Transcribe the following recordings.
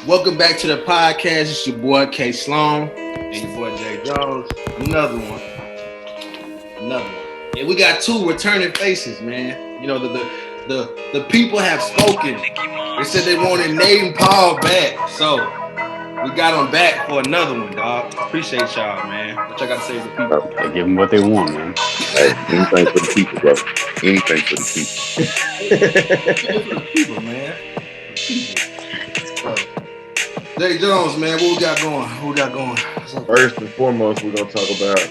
Welcome back to the podcast. It's your boy K Sloan and your boy Jay Jones. Another one. And we got two returning faces, man. You know, the people have spoken. They said they wanted Nate and Paul back. So we got them back for another one, dog. Appreciate y'all, man. What y'all got to say to the people? I give them what they want, man. Hey, anything for the people, bro. Anything for the For the people, man. So, Jay Jones, man, what we got going? First and foremost, we're gonna talk about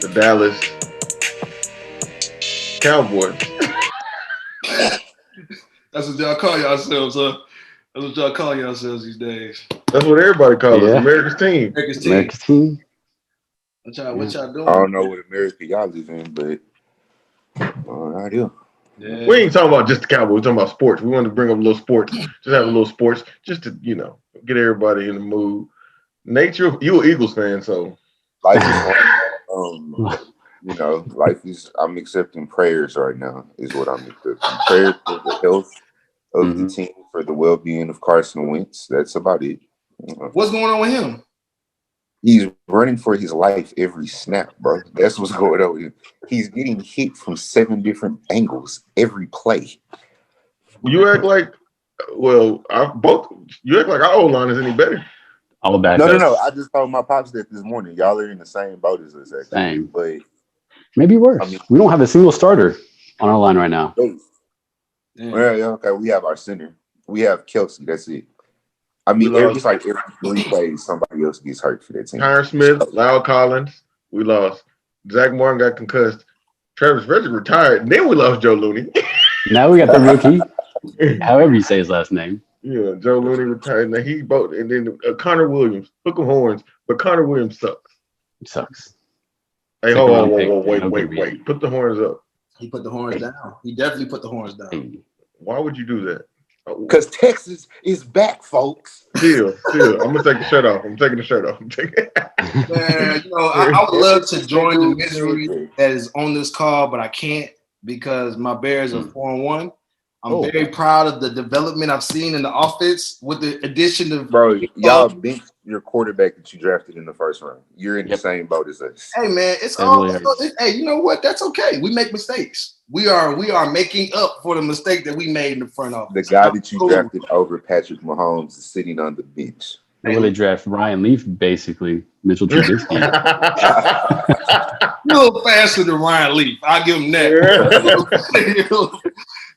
the Dallas Cowboys. That's what y'all call yourselves, huh? That's what y'all call yourselves these days. That's what everybody calls us. America's team. America's team. What y'all doing? I don't know what America y'all live in, but I do. Yeah. We ain't talking about just the Cowboys. We're talking about sports. We wanted to bring up a little sports. Just have a little sports, just to get everybody in the mood. Nate, you an Eagles fan, so Life is life is. I'm accepting prayers right now. Is what I'm accepting. Prayers for the health of the team, for the well-being of Carson Wentz. That's about it. What's going on with him? He's running for his life every snap, bro. That's what's going on with him. He's getting hit from 7 different angles every play. you act like, you act like our O-line is any better. All back. No. I just told my pops that this morning. Y'all are in the same boat as us, actually. Same. But Maybe worse. We don't have a single starter on our line right now. Okay. We have our center. We have Kelsey. That's it. I mean, every 3 plays, somebody else gets hurt for that team. Tyron Smith, Lyle Collins, we lost. Zach Martin got concussed. Travis Frederick retired. And then we lost Joe Looney. Now we got the rookie, however you say his last name. Yeah, Joe Looney retired. And then Connor Williams. Hook 'em horns, but Connor Williams sucks. He sucks. Hey, hold on, wait. Put the horns up. He put the horns down. He definitely put the horns down. Why would you do that? Because Texas is back, folks. Still. I'm gonna take the shirt off. I'm taking the shirt off. Man, I would love to join the misery that is on this call, but I can't because my Bears are 4-1. I'm very proud of the development I've seen in the offense with the addition of y'all benched your quarterback that you drafted in the first round. You're in the same boat as us. Hey man, it's all. Hey, you know what? That's okay. We make mistakes. We are making up for the mistake that we made in the front office. The guy that you drafted over Patrick Mahomes is sitting on the bench. They really draft Ryan Leaf, basically. Mitchell Trubisky. A little faster than Ryan Leaf. I'll give him that.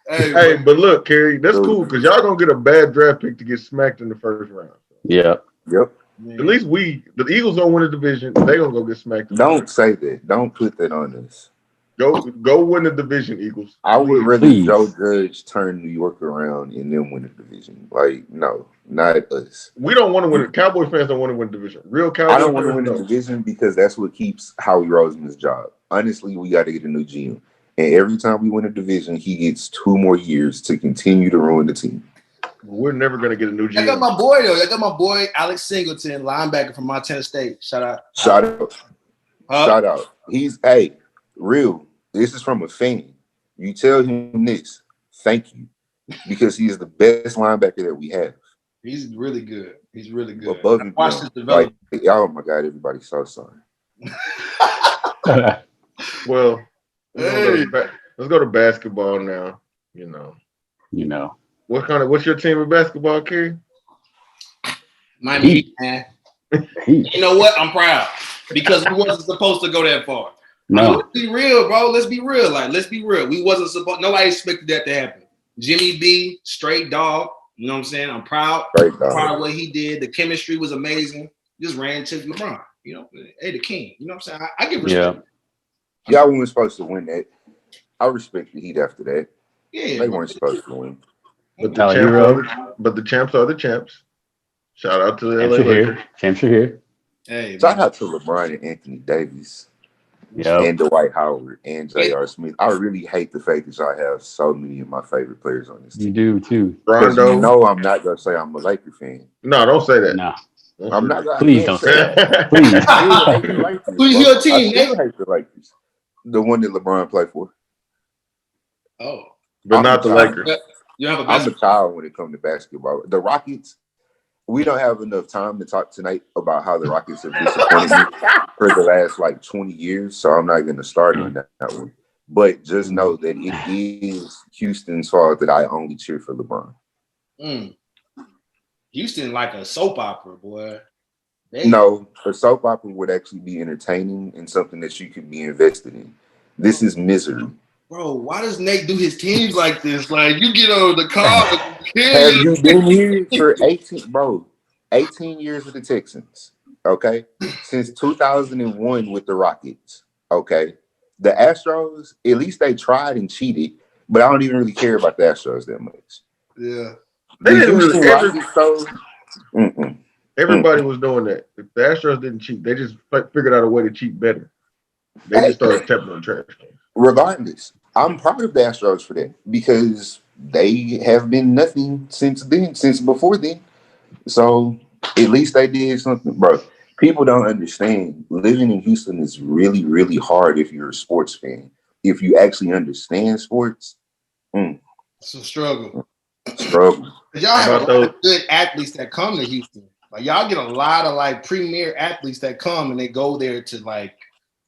Hey, but look, Kerry, that's cool because y'all gonna get a bad draft pick to get smacked in the first round. Yeah. Yep. At least the Eagles don't win the division. They gonna go get smacked. Don't say that. Don't put that on us. Go win the division, Eagles. I would rather Joe Judge turn New York around and then win the division. Like, no, not us. We don't want to win it. Cowboy fans don't want to win the division. Real Cowboy I don't want to win the division because that's what keeps Howie Roseman's job. Honestly, we got to get a new GM. And every time we win a division, he gets 2 more years to continue to ruin the team. We're never going to get a new GM. I got my boy, though. I got my boy, Alex Singleton, linebacker from Montana State. Shout out. Shout out. He's, real. This is from a fan. You tell him this. Thank you. Because he is the best linebacker that we have. He's really good. Above and watch his development. Oh, my God. Everybody's so sorry. Well, let's go to basketball now. What's your team of basketball, Kerry? Miami Heat, man. You know what? I'm proud because we wasn't supposed to go that far. No. Let's be real, bro. Let's be real. Let's be real. We wasn't supposed. Nobody expected that to happen. Jimmy B, straight dog. You know what I'm saying? I'm proud. Proud of what he did. The chemistry was amazing. Just ran to LeBron. The king. You know what I'm saying? I give respect. Y'all weren't supposed to win that. I respect the Heat after that. Yeah, they weren't supposed to win. But the champs are the champs. Shout out to the LA Lakers. Champs are here. Hey, shout out to LeBron and Anthony Davis. And Dwight Howard and J.R. Smith. I really hate the fact that y'all have so many of my favorite players on this team. You do too. Rondo. I'm not gonna say I'm a Laker fan. No, don't say that. No. I'm not gonna Please don't say that. Please. Who's your team? I hate the Lakers. The one that LeBron played for. Oh. But not the Lakers. You have a I'm a child when it comes to basketball. The Rockets, we don't have enough time to talk tonight about how the Rockets have disappointed me for the last like 20 years. So I'm not going to start on that one. But just know that it is Houston's fault that I only cheer for LeBron. Houston like a soap opera, boy. No, a soap opera would actually be entertaining and something that you could be invested in. This is misery. Bro, why does Nate do his teams like this? Like, you get on the car. Have you been here for 18 years with the Texans, okay? Since 2001 with the Rockets, okay? The Astros, at least they tried and cheated, but I don't even really care about the Astros that much. Yeah. They didn't really Everybody was doing that. If the Astros didn't cheat, they just figured out a way to cheat better. They just started tapping on trash cans. Regardless, I'm proud of the Astros for that because they have been nothing since before then. So at least they did something, bro. People don't understand. Living in Houston is really, really hard if you're a sports fan. If you actually understand sports, it's a struggle. Struggle. Y'all have a lot of good athletes that come to Houston. Like y'all get a lot of like premier athletes that come and they go there to like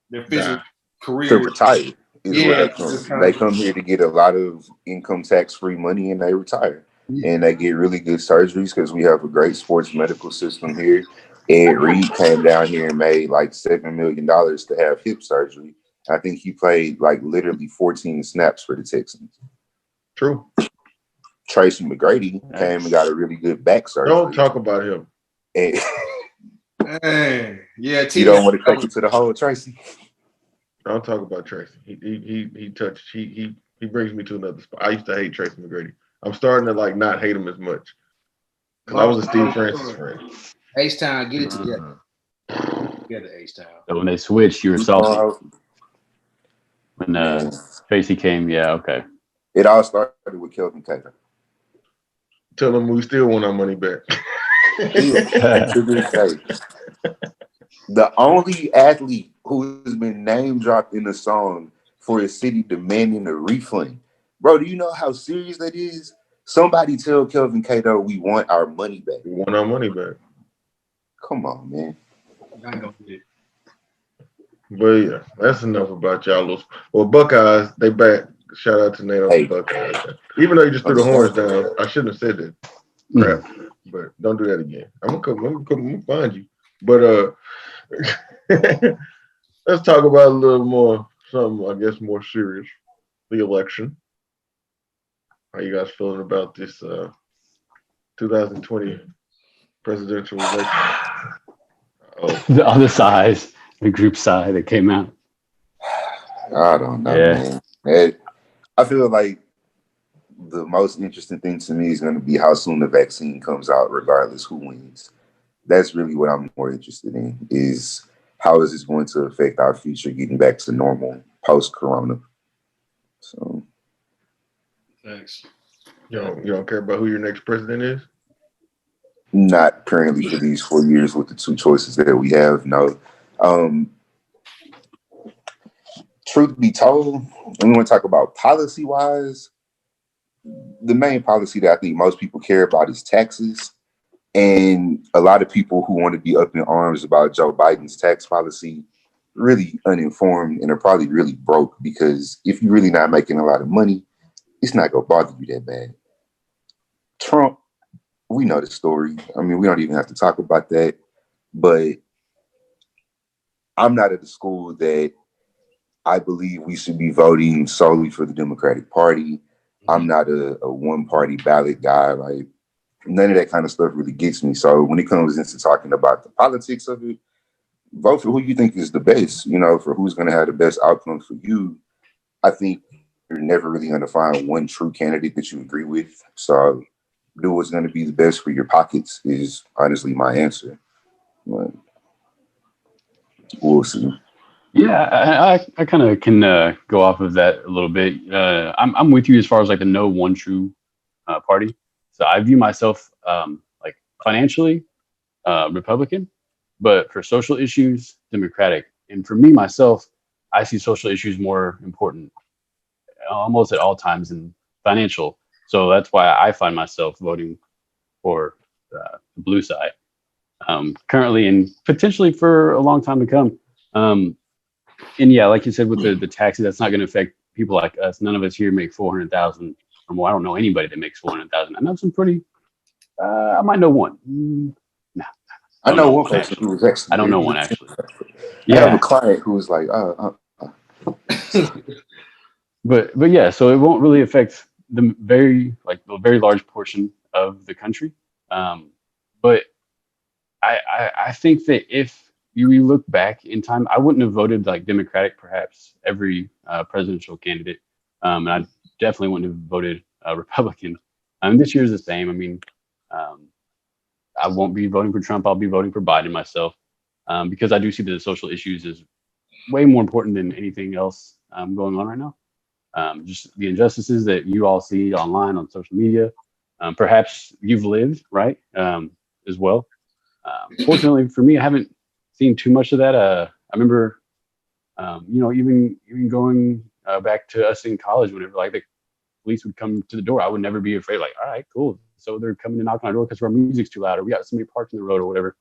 their physical career to retire. Yeah, they come here to get a lot of income tax free money and they retire. And they get really good surgeries because we have a great sports medical system here. Ed Reed came down here and made like $7 million to have hip surgery. I think he played like literally 14 snaps for the Texans. True. Tracy McGrady came and got a really good back surgery. Don't talk about him. And yeah, you don't want to take it to the hole, Tracy. Don't talk about Tracy. He brings me to another spot. I used to hate Tracy McGrady. I'm starting to like not hate him as much. Because I was a Steve Francis fan. H-Town, get it together. Get it, H-Town. So when they switched, you were salty. When Tracy came, yeah, okay. It all started with Kelvin Taylor. Tell him we still want our money back. To this day, the only athlete who has been name dropped in a song for a city demanding a refund. Bro, do you know how serious that is? Somebody tell Kelvin Cato we want our money back. We want our money back. Come on, man. But yeah, that's enough about y'all. Well, Buckeyes, they back. Shout out to Nate on the Buckeyes. Even though you just threw the horns down, I shouldn't have said that. Crap. But don't do that again. I'm gonna find you. But let's talk about a little more, something I guess more serious. The election. How you guys feeling about this 2020 presidential election? The other side, the group side that came out. I don't know, man. I feel like the most interesting thing to me is going to be how soon the vaccine comes out, regardless who wins. That's really what I'm more interested in, is how is this going to affect our future getting back to normal post-corona. So, thanks. You don't care about who your next president is? Not currently for these 4 years with the two choices that we have, no. Truth be told, when we want to talk about policy-wise, the main policy that I think most people care about is taxes. And a lot of people who want to be up in arms about Joe Biden's tax policy, really uninformed and are probably really broke, because if you're really not making a lot of money, it's not going to bother you that bad. Trump, we know the story. I mean, we don't even have to talk about that. But I'm not at the school that I believe we should be voting solely for the Democratic Party. I'm not a one-party ballot guy. Like, none of that kind of stuff really gets me. So when it comes into talking about the politics of it, vote for who you think is the best, for who's going to have the best outcome for you. I think you're never really going to find one true candidate that you agree with. So do what's going to be the best for your pockets is honestly my answer. But we'll see. Yeah, I kind of can go off of that a little bit. I'm with you as far as like the no one true party. So I view myself like financially Republican, but for social issues, Democratic. And for me, myself, I see social issues more important almost at all times than financial. So that's why I find myself voting for the blue side currently and potentially for a long time to come. And yeah, like you said, with the taxes, that's not going to affect people like us. None of us here make 400,000 or more. I don't know anybody that makes 400,000. I know some pretty. I might know one. Nah, I know one person who was actually. I don't know one actually. I have a client who was like, But yeah, so it won't really affect the very large portion of the country. But I think that if you look back in time, I wouldn't have voted like Democratic perhaps every presidential candidate, and I definitely wouldn't have voted Republican. This year's the same. I mean, I won't be voting for Trump. I'll be voting for Biden myself because I do see that the social issues is way more important than anything else going on right now. Just the injustices that you all see online on social media. Perhaps you've lived, right, as well. Fortunately for me, I haven't seen too much of that. I remember, even going back to us in college, whenever like the police would come to the door, I would never be afraid. Like, all right, cool. So they're coming to knock on our door because our music's too loud, or we got somebody parked in the road, or whatever.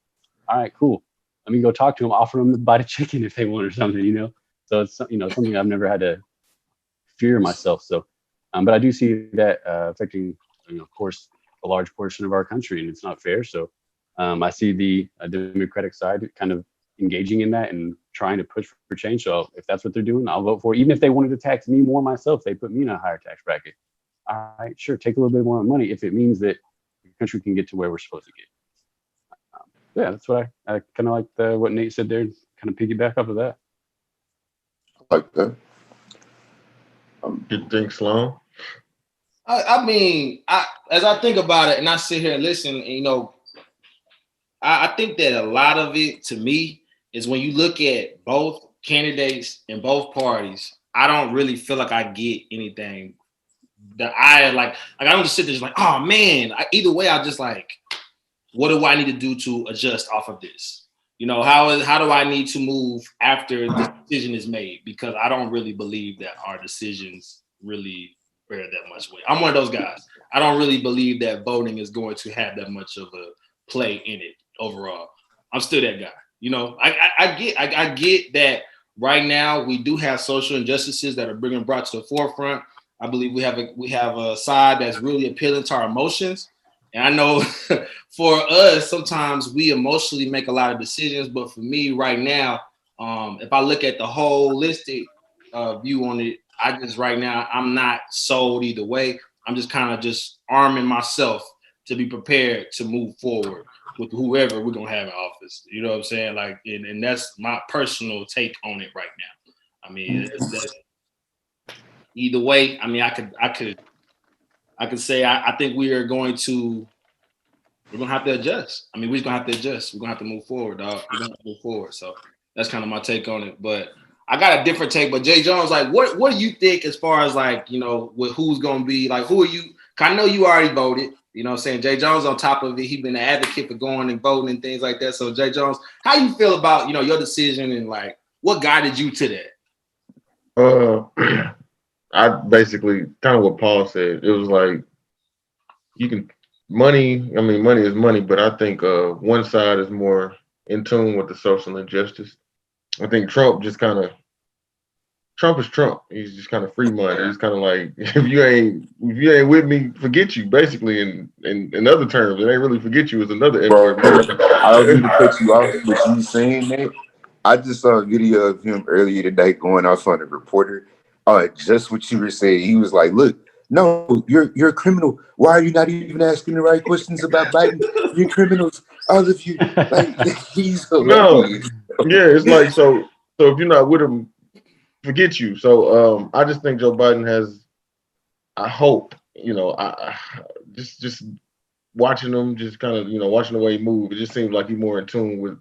All right, cool. Let me go talk to them, offer them to buy a chicken if they want or something. So it's something I've never had to fear myself. So, but I do see that affecting, of course, a large portion of our country, and it's not fair. So, I see the Democratic side kind of engaging in that and trying to push for change. So, if that's what they're doing, I'll vote for it. Even if they wanted to tax me more myself, they put me in a higher tax bracket. All right, sure, take a little bit more money if it means that the country can get to where we're supposed to get. Yeah, that's what I kind of like what Nate said there. Kind of piggyback off of that. I like that. You think, Sloan? I mean, as I think about it and I sit here and listen, and, I think that a lot of it to me is when you look at both candidates in both parties, I don't really feel like I get anything that I like I don't just sit there just like, oh man, either way, I just like, what do I need to do to adjust off of this? How do I need to move after the decision is made? Because I don't really believe that our decisions really bear that much weight. I'm one of those guys. I don't really believe that voting is going to have that much of a play in it overall. I'm still that guy. I get that right now we do have social injustices that are being brought to the forefront. I believe we have a side that's really appealing to our emotions. And I know for us, sometimes we emotionally make a lot of decisions. But for me right now, if I look at the holistic view on it, right now, I'm not sold either way. I'm just kind of just arming myself to be prepared to move forward with whoever we're going to have in office. You know what I'm saying? Like, and that's my personal take on it right now. I mean, either way, I mean, I could say I think we're going to have to adjust. I mean, we're gonna have to adjust. We're gonna have to move forward, dog. We're gonna have to move forward. So that's kind of my take on it. But I got a different take. But Jay Jones, like, what do you think as far as like, with who's gonna be like, who are you? I know you already voted. You know what I'm saying? Jay Jones on top of it, he's been an advocate for going and voting and things like that. So Jay Jones, how you feel about, your decision and like what guided you to that? I basically kind of what Paul said. It was like money is money, but I think one side is more in tune with the social injustice. I think Trump is Trump. He's just kind of free minded. He's kind of like, if you ain't with me, forget you. Basically, in other terms, it ain't really forget you. It's another. Bro, I don't need to cut you off, but you saying that. I just saw a video of him earlier today going off on a reporter. Just what you were saying. He was like, "Look, no, you're a criminal. Why are you not even asking the right questions about Biden? You're criminals, all of you." Like, he's hilarious. No, yeah, it's like so if you're not with him, forget you. So I just think Joe Biden has. I hope I just watching him, just kind of watching the way he moves. It just seems like he's more in tune with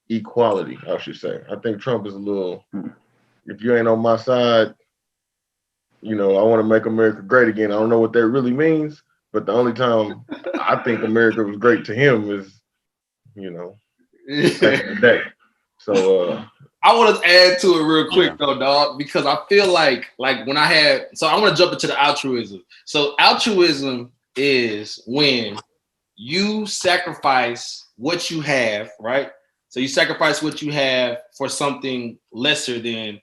equality, I should say. I think Trump is a little. If you ain't on my side. I want to make America great again. I don't know what that really means, but the only time I think America was great to him is, back in the day. So I want to add to it real quick though, dog, because I feel like when I had, so I want to jump into the altruism. So altruism is when you sacrifice what you have, right? So you sacrifice what you have for something lesser than.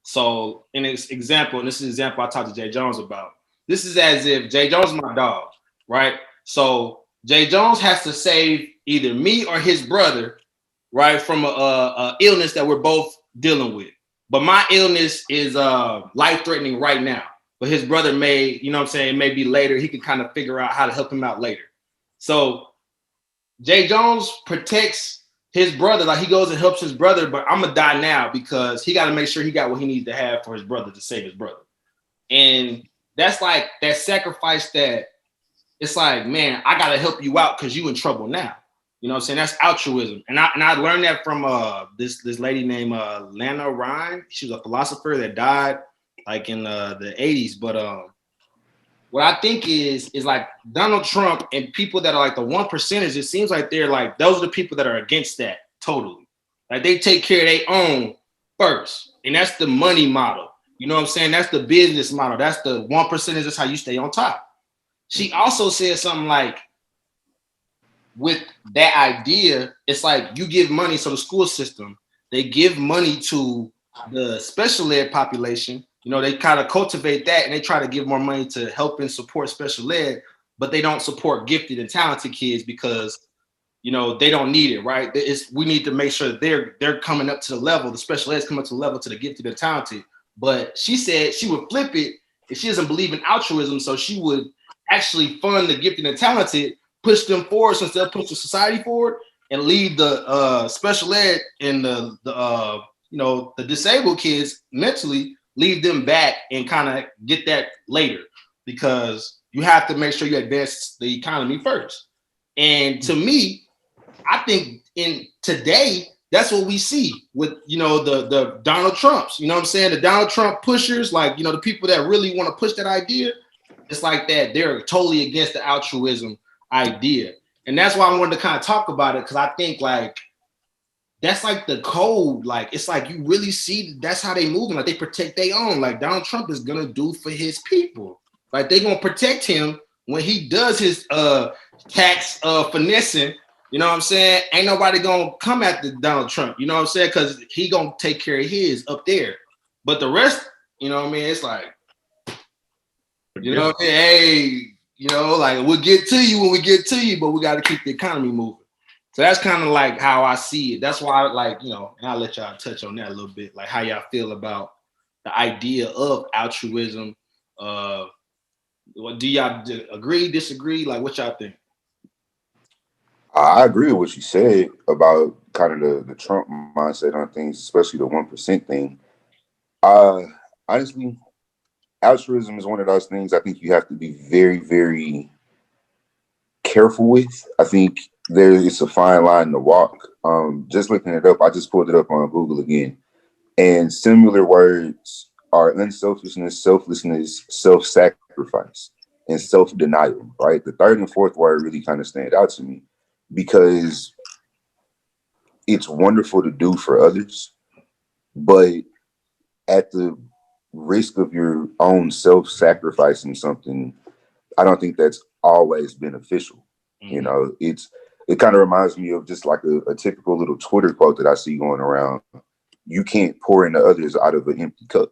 So in this example, and this is an example I talked to Jay Jones about. This is as if Jay Jones is my dog, right? So Jay Jones has to save either me or his brother, right, from a illness that we're both dealing with. But my illness is life-threatening right now. But his brother may, you know what I'm saying, maybe later he can kind of figure out how to help him out later. So Jay Jones protects his brother, like he goes and helps his brother, but I'm gonna die now because he got to make sure he got what he needs to have for his brother to save his brother. And that's like that sacrifice that it's like, man, I gotta help you out because you in trouble now. You know what I'm saying? That's altruism. And I learned that from this lady named Lana Ryan. She was a philosopher that died like in the 80s. But what I think is like Donald Trump and people that are like the 1%ers, it seems like they're like, those are the people that are against that totally. Like they take care of their own first. And that's the money model. You know what I'm saying? That's the business model. That's the 1%ers. That's how you stay on top. She also said something like, with that idea, it's like you give money. So the school system, they give money to the special ed population. You know, they kind of cultivate that and they try to give more money to help and support special ed, but they don't support gifted and talented kids because, you know, they don't need it, right? We need to make sure that they're coming up to the level, the special ed's coming up to the level to the gifted and talented. But she said she would flip it if she doesn't believe in altruism. So she would actually fund the gifted and talented, push them forward since they'll push the society forward, and leave the special ed and the disabled kids mentally, leave them back and kind of get that later because you have to make sure you advance the economy first. And to me, I think in today, that's what we see with, you know, the Donald Trumps, you know what I'm saying? The Donald Trump pushers, like, you know, the people that really want to push that idea, it's like that. They're totally against the altruism idea. And that's why I wanted to kind of talk about it, because I think like that's like the code. Like it's like you really see that's how they move. Like they protect their own. Like Donald Trump is gonna do for his people. Like they're gonna protect him when he does his tax finessing. You know what I'm saying? Ain't nobody gonna come after Donald Trump. You know what I'm saying? Because he gonna take care of his up there. But the rest, you know what I mean? It's like, you know what I mean? Hey, you know, like we'll get to you when we get to you, but we got to keep the economy moving. So that's kind of like how I see it. That's why, like, you know, and I'll let y'all touch on that a little bit, like how y'all feel about the idea of altruism. Do y'all agree, disagree? Like, what y'all think? I agree with what you said about kind of the Trump mindset on things, especially the 1% thing. Honestly, altruism is one of those things I think you have to be very, very careful with. I think there is a fine line to walk. Just looking it up, I just pulled it up on Google again. And similar words are unselfishness, selflessness, self-sacrifice, and self-denial, right? The third and fourth word really kind of stand out to me because it's wonderful to do for others, but at the risk of your own self-sacrificing something, I don't think that's always beneficial. Mm-hmm. You know, it kind of reminds me of just like a typical little Twitter quote that I see going around. You can't pour into others out of an empty cup,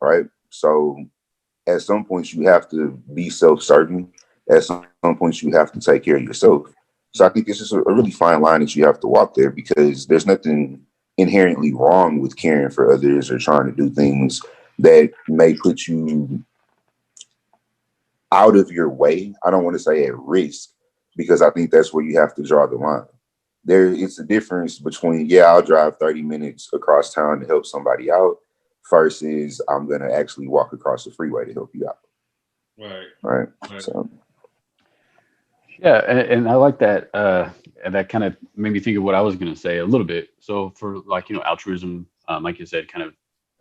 right? So at some points you have to be self-serving. At some points you have to take care of yourself. So I think it's just a really fine line that you have to walk there, because there's nothing inherently wrong with caring for others or trying to do things that may put you out of your way. I don't want to say at risk, because I think that's where you have to draw the line. It's a difference between, yeah, I'll drive 30 minutes across town to help somebody out versus I'm going to actually walk across the freeway to help you out. Right. So. Yeah, and I like that. And that kind of made me think of what I was going to say a little bit. So for like, you know, altruism, like you said, kind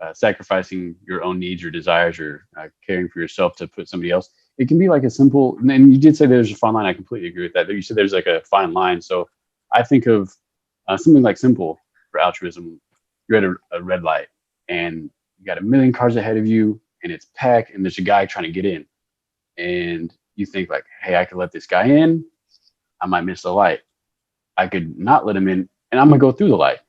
of sacrificing your own needs or desires or caring for yourself to put somebody else. It can be like a simple, and you did say there's a fine line. I completely agree with that. You said there's like a fine line. So I think of something like simple for altruism. you're at a red light and you got a million cars ahead of you and it's packed and there's a guy trying to get in. And you think like, hey, I could let this guy in. I might miss the light. I could not let him in and I'm gonna go through the light.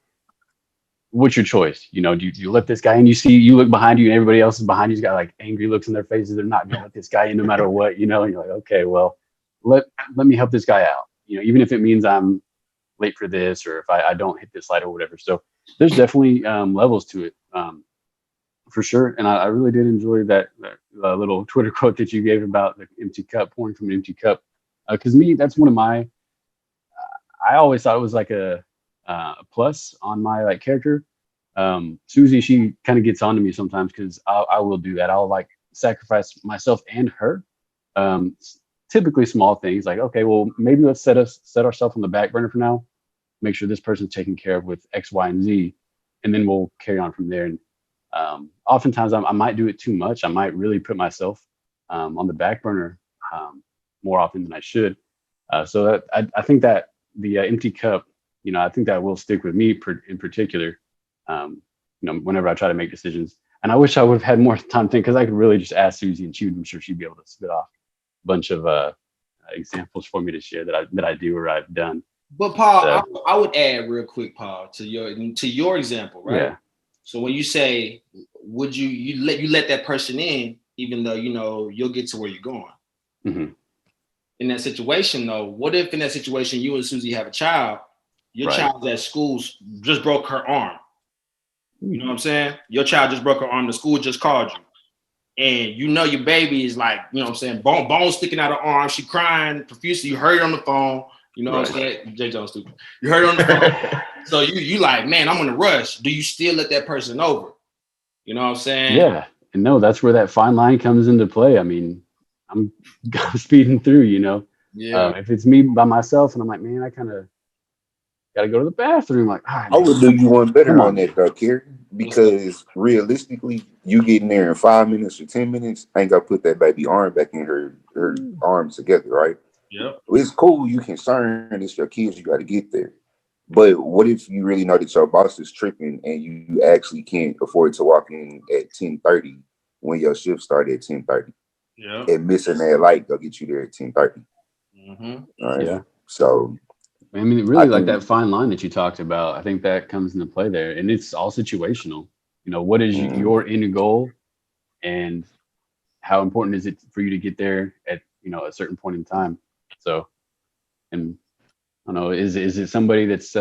What's your choice? You know, do you let this guy in? You look behind you and everybody else is behind you's got like angry looks in their faces. They're not gonna let this guy in no matter what, you know, and you're like, okay, well, let me help this guy out. You know, even if it means I'm late for this or if I don't hit this light or whatever. So there's definitely levels to it, for sure. And I really did enjoy that little Twitter quote that you gave about the empty cup, pouring from an empty cup. Because me, that's one of my, I always thought it was like a plus on my like character. Susie, she kind of gets on to me sometimes because I will do that. I'll like sacrifice myself and her. Typically small things like, okay, well, maybe let's set ourselves on the back burner for now. Make sure this person's taken care of with X, Y, and Z, and then we'll carry on from there. And oftentimes I might do it too much. I might really put myself on the back burner more often than I should. So that I think that the empty cup, you know, I think that will stick with me in particular. You know, whenever I try to make decisions, and I wish I would have had more time to think because I could really just ask Susie, and I'm sure she'd be able to spit off a bunch of examples for me to share that I do or I've done. But Paul, so, I would add real quick, Paul, to your example, right? Yeah. So when you say, would you let that person in, even though you know you'll get to where you're going? Mm-hmm. In that situation, though, what if in that situation you and Susie have a child, your child at school just broke her arm? You know what I'm saying? Your child just broke her arm. The school just called you. And you know your baby is like, you know what I'm saying, bone sticking out her arm. She crying profusely. You heard her on the phone. You know what I'm saying? J. Jones stupid. You heard her on the phone. So you like, man, I'm gonna rush. Do you still let that person over? You know what I'm saying? Yeah. And no, that's where that fine line comes into play. I mean, I'm speeding through, you know. Yeah. If it's me by myself and I'm like, man, I kind of gotta go to the bathroom. Like, all right, I would do you one better on that though, Karen, because realistically, you getting there in 5 minutes or 10 minutes ain't gonna put that baby arm back in her arms together, right? Yep. It's cool, you concerned, it's your kids, you got to get there. But what if you really know that your boss is tripping and you actually can't afford to walk in at 10:30 when your shift started at 10:30? Yeah. And missing that light, they'll get you there at 10:30. Mm-hmm. All right. Yeah. So I mean, really, like that fine line that you talked about, I think that comes into play there, and it's all situational. You know, what is your end goal, and how important is it for you to get there at a certain point in time? So, and I don't know, is it somebody that's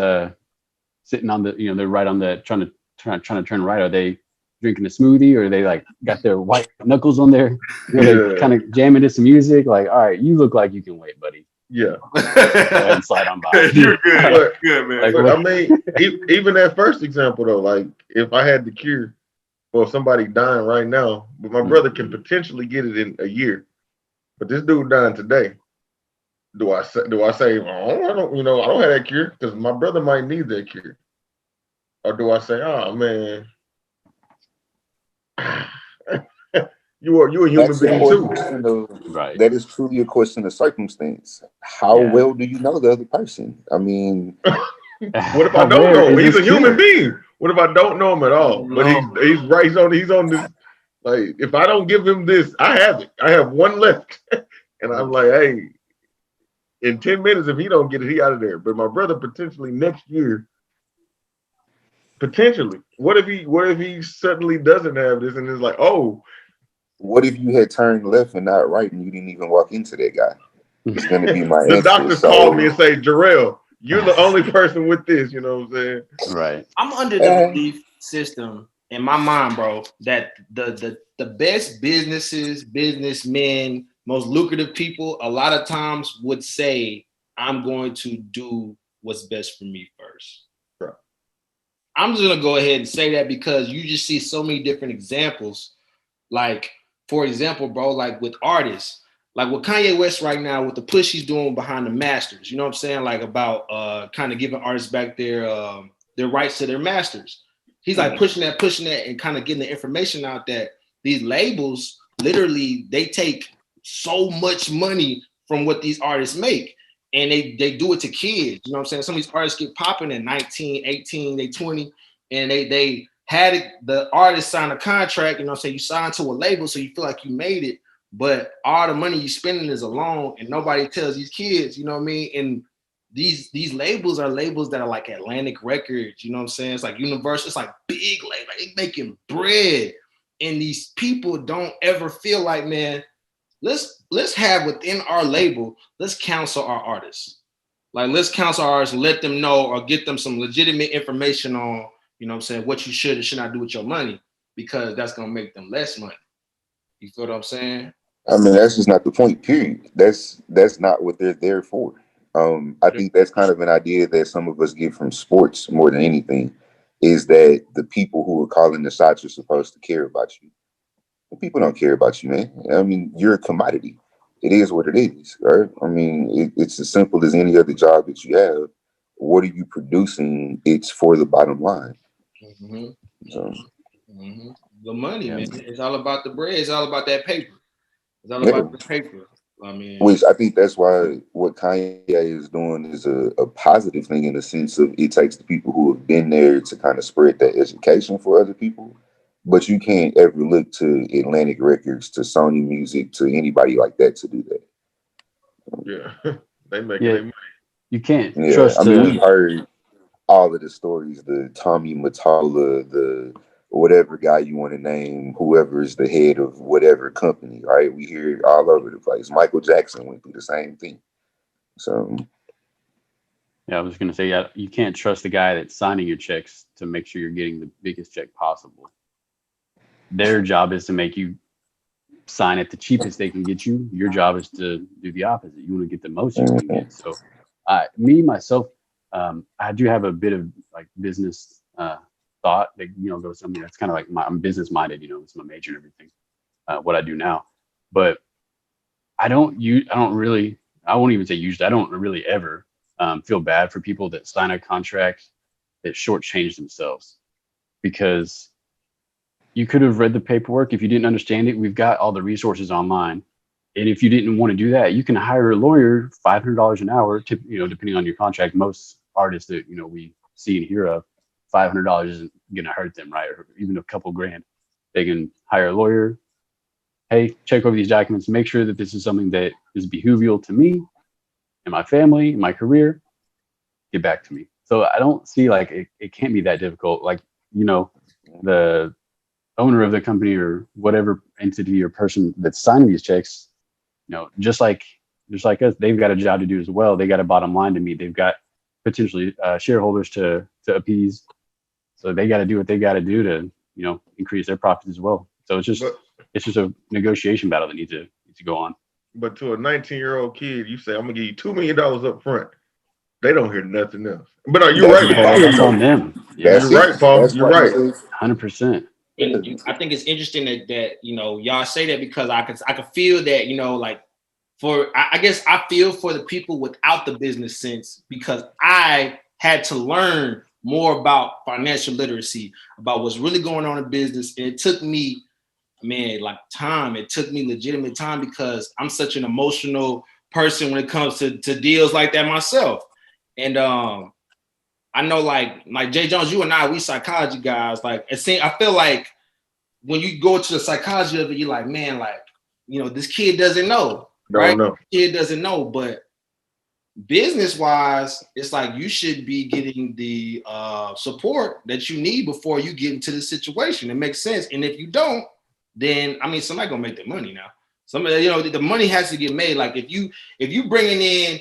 sitting on the they're right on the trying to turn right? Are they drinking a smoothie, or are they like got their white knuckles on there? They kind of jamming to some music. Like, all right, you look like you can wait, buddy. Yeah. Go ahead and slide on by. You're good. Good, man. Like, I mean, even that first example though, like if I had the cure for somebody dying right now, but my brother can potentially get it in a year, but this dude dying today. Do I say, oh, I don't have that cure because my brother might need that cure, or do I say, oh man, you a human being too? Right. That is truly a question of circumstance. How well do you know the other person? I mean, what if I don't know him? He's a human being. What if I don't know him at all? But he's right. He's on this. Like, if I don't give him this, I have it. I have one left, and I'm like, hey. In 10 minutes, if he don't get it, he out of there. But my brother potentially next year, potentially. What if he suddenly doesn't have this and is like, oh. What if you had turned left and not right and you didn't even walk into that guy? It's gonna be my the answer. Doctors call me and say, Jarrell, you're the only person with this, you know what I'm saying? Right. I'm under the belief system in my mind, bro, that the best businessmen, most lucrative people, a lot of times would say, I'm going to do what's best for me first. Right. I'm just going to go ahead and say that because you just see so many different examples. Like, for example, bro, like with artists, like with Kanye West right now, with the push he's doing behind the masters, you know what I'm saying? Like about kind of giving artists back their rights to their masters. He's like pushing that and kind of getting the information out that these labels, literally, they take so much money from what these artists make. And they do it to kids. You know what I'm saying? Some of these artists get popping at 19, 18, they 20. and they had it, the artist sign a contract, you know what I'm saying? You sign to a label, so you feel like you made it, but all the money you spending is a loan, and nobody tells these kids, you know what I mean? And these labels are labels that are like Atlantic Records, you know what I'm saying? It's like Universal, it's like big label, like they making bread. And these people don't ever feel like, man, let's have within our label, let's counsel our artists. Like, let's counsel our artists and let them know or get them some legitimate information on, you know what I'm saying, what you should and should not do with your money, because that's going to make them less money. You feel what I'm saying? I mean, that's just not the point, period. That's not what they're there for. I think that's kind of an idea that some of us get from sports more than anything, is that the people who are calling the shots are supposed to care about you. Well, people don't care about you, man. I mean, you're a commodity. It is what it is, right? I mean, it's as simple as any other job that you have. What are you producing? It's for the bottom line. Mm-hmm. So, the money, man. It's all about the bread. It's all about that paper. It's all about the paper. I mean, which I think that's why what Kanye is doing is a positive thing, in the sense of it takes the people who have been there to kind of spread that education for other people. But you can't ever look to Atlantic Records, to Sony Music, to anybody like that to do that. Yeah, they make their money. You can't trust. I mean, we heard all of the stories, the Tommy Mottola, the whatever guy you want to name, whoever is the head of whatever company, right? We hear it all over the place. Michael Jackson went through the same thing. So, yeah, I was going to say, you can't trust the guy that's signing your checks to make sure you're getting the biggest check possible. Their job is to make you sign at the cheapest they can get you. Your job is to do the opposite. You want to get the most you can get. So, me myself, I do have a bit of like business thought that, you know, goes something that's kind of like I'm business minded, you know, it's my major and everything, what I do now. But I won't even say usually, I don't really ever feel bad for people that sign a contract that shortchange themselves, because you could have read the paperwork. If you didn't understand it, we've got all the resources online. And if you didn't want to do that, you can hire a lawyer, $500 an hour, depending on your contract. Most artists that, you know, we see and hear of, $500 isn't going to hurt them, right? Or even a couple grand. They can hire a lawyer. Hey, check over these documents, make sure that this is something that is behavioral to me and my family and my career. Get back to me. So I don't see like it can't be that difficult. Like, you know, the owner of the company or whatever entity or person that's signing these checks, you know, just like us, they've got a job to do as well. They got a bottom line to meet. They've got potentially shareholders to appease. So they got to do what they got to do to, you know, increase their profits as well. So it's just a negotiation battle that needs to go on. But to a 19-year-old kid, you say, I'm gonna give you $2 million up front. They don't hear nothing else. But are you right? That's on them. Yeah, you're right, Paul. You're right. 100%. And I think it's interesting that you know, y'all say that, because I can feel that, you know, like I guess I feel for the people without the business sense, because I had to learn more about financial literacy, about what's really going on in business. And it took me, man, like time. It took me legitimate time, because I'm such an emotional person when it comes to deals like that myself. And I know, like Jay Jones, you and I, we psychology guys. Like, I feel like when you go to the psychology of it, you're like, man, like, you know, this kid doesn't know, right? Kid doesn't know, but business wise, it's like you should be getting the support that you need before you get into the situation. It makes sense. And if you don't, then I mean, somebody gonna make their money now. Somebody, you know, the money has to get made. Like if you bringing in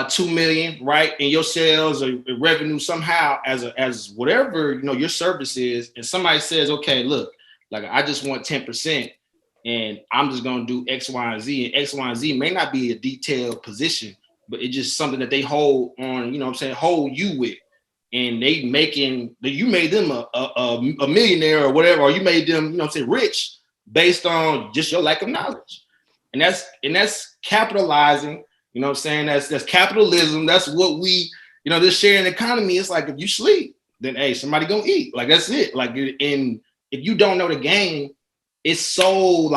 2 million, right, in your sales or revenue somehow as whatever, you know, your service is, and somebody says, okay, look, like I just want 10%, and I'm just gonna do X, Y, and Z, and X, Y, and Z may not be a detailed position, but it's just something that they hold on, you know what I'm saying, hold you with. And you made them a millionaire or whatever, or you made them, you know what I'm saying, rich based on just your lack of knowledge. And that's capitalizing, you know what I'm saying? That's capitalism. That's what we, you know, this sharing economy. It's like, if you sleep, then hey, somebody gonna eat. Like that's it. Like, and if you don't know the game, it's so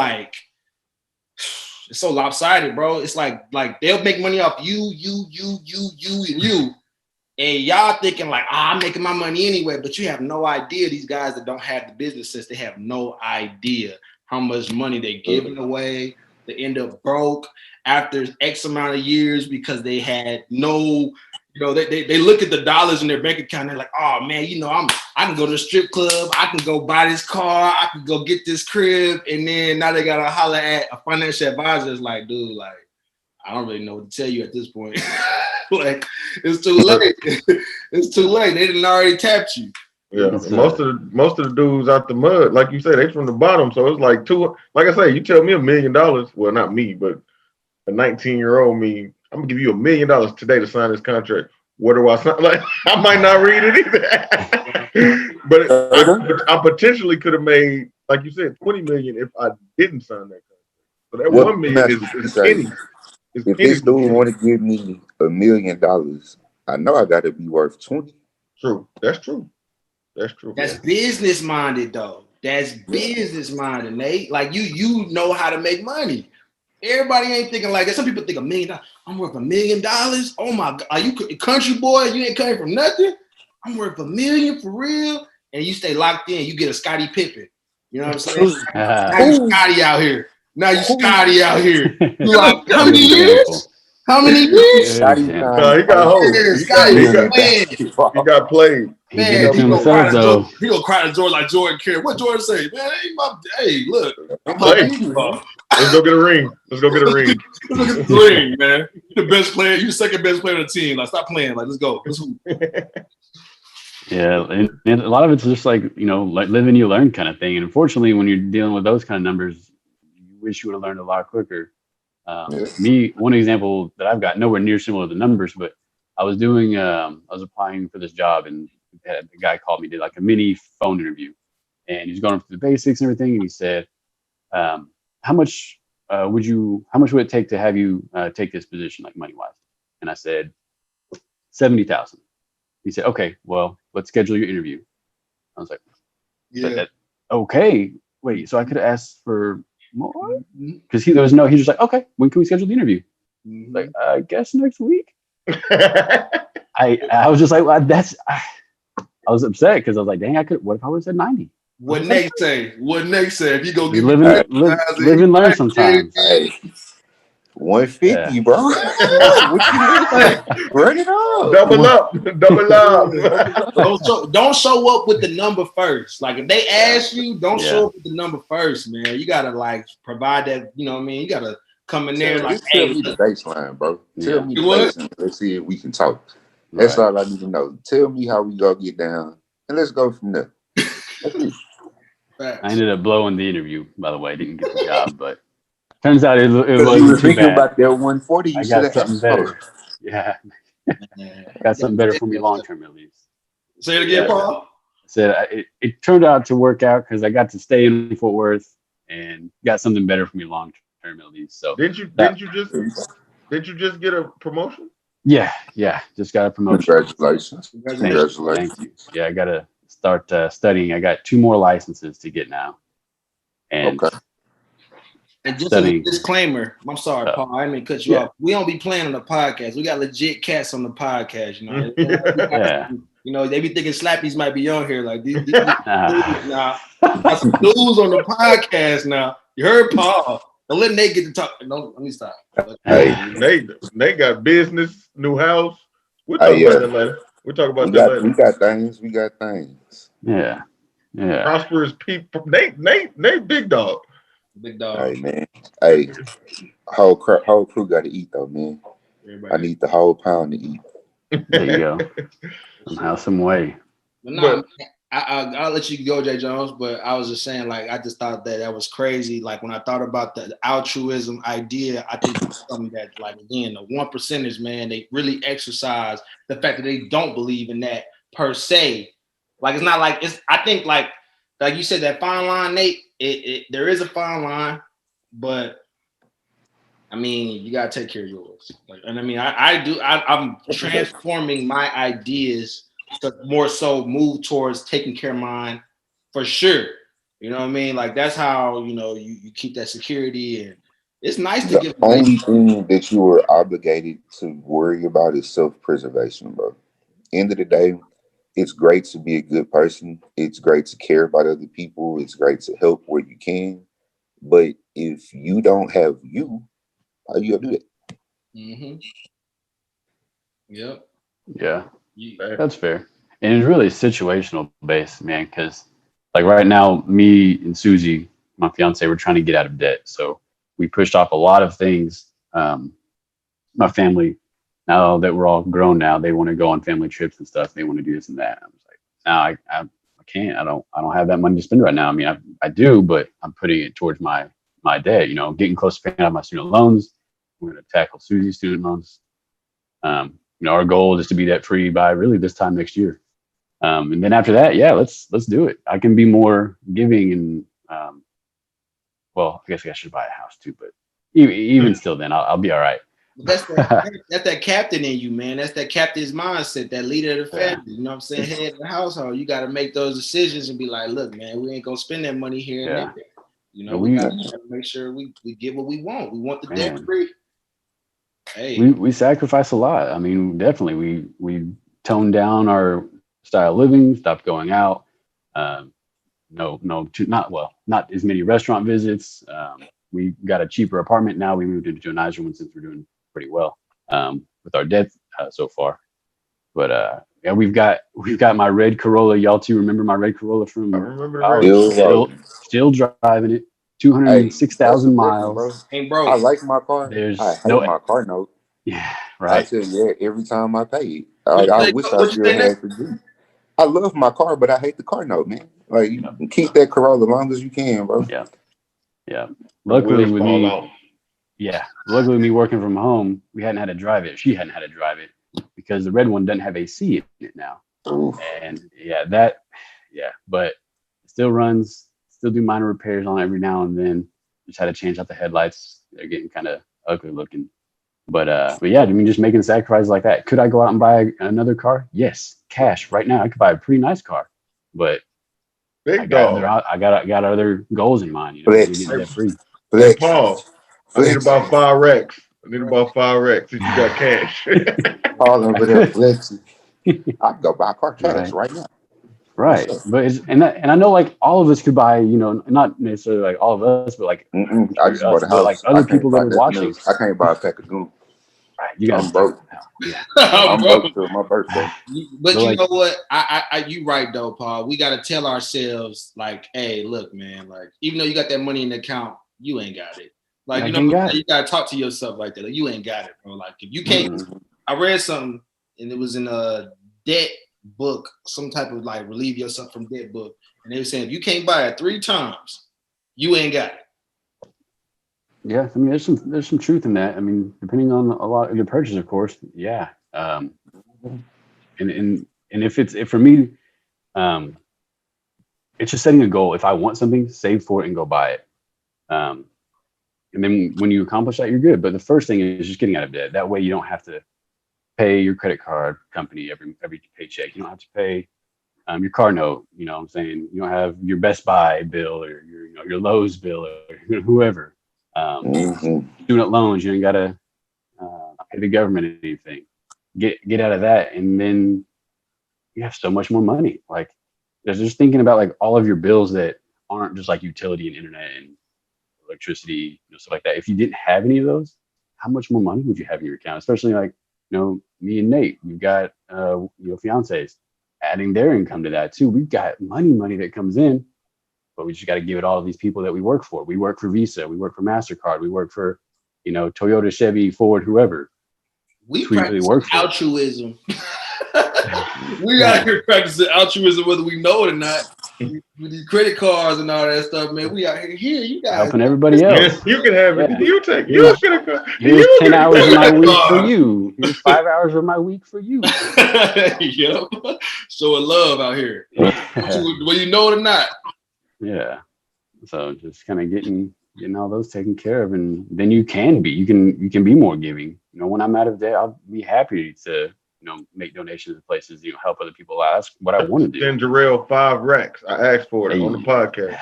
lopsided, bro. It's like they'll make money off you, and you. And y'all thinking like, I'm making my money anyway, but you have no idea. These guys that don't have the business sense, they have no idea how much money they're giving away. They end up broke after X amount of years because they had no, they look at the dollars in their bank account and they're like, oh man, I can go to the strip club, I can go buy this car, I can go get this crib, and then now they gotta holler at a financial advisor. It's like, dude, like, I don't really know what to tell you at this point. Like, it's too late. It's too late. They didn't already tapped you. Yeah, most of the dudes out the mud, like you said, they from the bottom. So it's like like I say, you tell me $1 million. Well, not me, but a 19-year-old me. I'm gonna give you $1 million today to sign this contract. What do I sign? Like, I might not read it either. But I potentially could have made, like you said, 20 million if I didn't sign that contract. So that 1 million is penny. If this dude want to give me $1 million, I know I got to be worth 20. True. That's true. That's true. That's business minded though. That's business minded, Nate. Like you know how to make money. Everybody ain't thinking like that. Some people think $1 million. I'm worth $1 million. Oh my God, are you country boy? You ain't coming from nothing. I'm worth $1 million for real. And you stay locked in. You get a Scottie Pippen. You know what I'm saying? Now you Scotty out here. Now you Scotty out here. You like, how many years? How many years? He got hold. He got played. Man, he gonna cry to Jordan like Jordan Kerr. What Jordan say? Man, hey, look. Let's go get a ring. Let's go get a ring. Let's go get the ring, man. You're the best player. You're the second best player on the team. Like, stop playing. Like, let's go. Yeah, and a lot of it's just like, like live and you learn kind of thing. And unfortunately, when you're dealing with those kind of numbers, you wish you would have learned a lot quicker. Me, one example that I've got nowhere near similar to the numbers, but I was applying for this job, and the guy called me, did like a mini phone interview, and he was going through the basics and everything. And he said, how much would it take to have you take this position, like money wise? And I said, 70,000. He said, okay, well, let's schedule your interview. I was like, okay, wait, so I could have asked for more? Because he's just like, okay, when can we schedule the interview? Like, I guess next week. I was just like, well, I was upset because I was like, dang, what if I would have said 90? What next say? If you go get live and learn sometimes. Hey, 150, bro. What you mean? Run it up. Double up. Don't show up with the number first. Like, if they ask you, don't show up with the number first, man. You gotta like provide that. You know what I mean? You gotta come in there like, tell me the baseline, bro. Tell me the baseline. Let's see if we can talk. That's all I need to know. Tell me how we gonna get down, and let's go from there. I ended up blowing the interview, by the way. I didn't get the job, but turns out it wasn't too bad. About that 140, you I got something better. Yeah. Got something better for me long term, at least. Say it again, Paul. I said it turned out to work out because I got to stay in Fort Worth and got something better for me long term, at least. So did you just get a promotion? Yeah, just got a promotion. Congratulations. Thank you. Yeah, I got to start studying. I got 2 more licenses to get now. And And just a disclaimer, I'm sorry, Paul, I didn't mean to cut you off. We don't be playing on the podcast. We got legit cats on the podcast, you know. You know, they be thinking Slappies might be on here. Like these now. Got some dudes on the podcast now. You heard Paul. Don't let Nate get to talk. No, let me stop. Hey, Nate got business, new house. We'll talk about that later. We'll talk about that later. We got things. Yeah. Prosperous people. Nate, big dog. Big dog. Hey man. Hey, whole crew got to eat though, man. Everybody. I need the whole pound to eat. There you go. Somehow, some way. But no, I'll let you go, Jay Jones. But I was just saying, like, I just thought that was crazy. Like when I thought about the altruism idea, I think it's something that, like, again, the 1%ers, man, they really exercise the fact that they don't believe in that per se. Like it's not like it's. I think like you said, that fine line, Nate. There is a fine line, but I mean, you gotta take care of yours. Like, and I mean, I'm transforming my ideas to more so move towards taking care of mine for sure. You know what I mean? Like that's how you keep that security, and it's nice to give. The only thing that you are obligated to worry about is self-preservation, bro. End of the day, it's great to be a good person. It's great to care about other people. It's great to help where you can. But if you don't have you, how you gonna do that? Mm-hmm. Yep. Yeah, that's fair. And it's really situational based, man, because like right now, me and Susie, my fiance, we're trying to get out of debt. So we pushed off a lot of things. My family, now that we're all grown now, they want to go on family trips and stuff. They want to do this and that. I was like, no, I can't. I don't have that money to spend right now. I mean, I do, but I'm putting it towards my debt. Getting close to paying off my student loans. We're going to tackle Susie's student loans. Our goal is to be debt free by really this time next year. And then after that, yeah, let's do it. I can be more giving and well, I guess I should buy a house too, but even still, then I'll be all right. That's that captain in you, man. That's that captain's mindset, that leader of the family. You know what I'm saying? Head of the household. You got to make those decisions and be like, look, man, we ain't gonna spend that money here and there. We got to make sure we get what we want. We want the debt free. Hey, we sacrifice a lot. I mean, definitely, we toned down our style of living, stopped going out. Not as many restaurant visits. We got a cheaper apartment now. We moved into a nicer one since we're doing pretty well with our debt so far. But yeah, we've got my red Corolla. Y'all two remember my red Corolla from college? Still driving it. 206,000 miles. Hey, bro, I like my car. I hate my car note. Yeah, right. I tell you that every time I pay it. I wish I still had to do. I love my car, but I hate the car note, man. Like, you keep that Corolla as long as you can, bro. Yeah. Luckily with me, luckily me working from home, we hadn't had to drive it. She hadn't had to drive it because the red one doesn't have AC in it now. Ooh. And but it still runs. Still do minor repairs on it every now and then. Just had to change out the headlights. They're getting kind of ugly looking. But yeah, I mean, just making sacrifices like that. Could I go out and buy another car? Yes, cash right now. I could buy a pretty nice car, but I got other goals in mind. Free. Hey, Paul, I need about 5 racks. If you got cash. All over there flexing. I can go buy a car cash right now. Right, but and I know like all of us could buy, not necessarily like all of us, but like I just bought a house. Like other people that are watching. I can't buy a pack of goon. Right, I'm broke. Yeah. I'm broke till my birthday. But so you know what? You right though, Paul. We got to tell ourselves like, hey, look, man. Like, even though you got that money in the account, you ain't got it. Like, you got to talk to yourself like that. Like, you ain't got it, bro. Like, if you can't, I read something and it was in a debt book, some type of like relieve yourself from debt book, and they were saying if you can't buy it 3 times, you ain't got it. Yeah, I mean, there's some truth in that. I mean, depending on a lot of your purchase, of course. Yeah, and if for me, it's just setting a goal. If I want something, save for it and go buy it. And then when you accomplish that, you're good. But the first thing is just getting out of debt. That way, you don't have to pay your credit card company every paycheck. You don't have to pay your car note. You know what I'm saying? You don't have your Best Buy bill or your Lowe's bill or whoever. Student loans, you ain't got to pay the government anything. Get out of that, and then you have so much more money. Like, just thinking about like all of your bills that aren't just like utility and internet and electricity, stuff like that. If you didn't have any of those, how much more money would you have in your account? Especially like, me and Nate, we've got fiancés, adding their income to that too. We've got money that comes in, but we just got to give it all to these people that we work for. We work for Visa, we work for MasterCard, we work for Toyota, Chevy, Ford, whoever. We practice altruism. We out here practicing altruism whether we know it or not. With these credit cards and all that stuff, man, we out here. You guys helping everybody else. Yes, you can have it. You take your credit card. Here's 10 hours of my week for you. Here's 5 hours of my week for you. Yep. Showing love out here, whether you know it or not. Yeah. So just kind of getting all those taken care of, and then you can be more giving. When I'm out of debt, I'll be happy to make donations to places, help other people. That's what I want to do. Send Jarrell 5 racks. I asked for it on the podcast.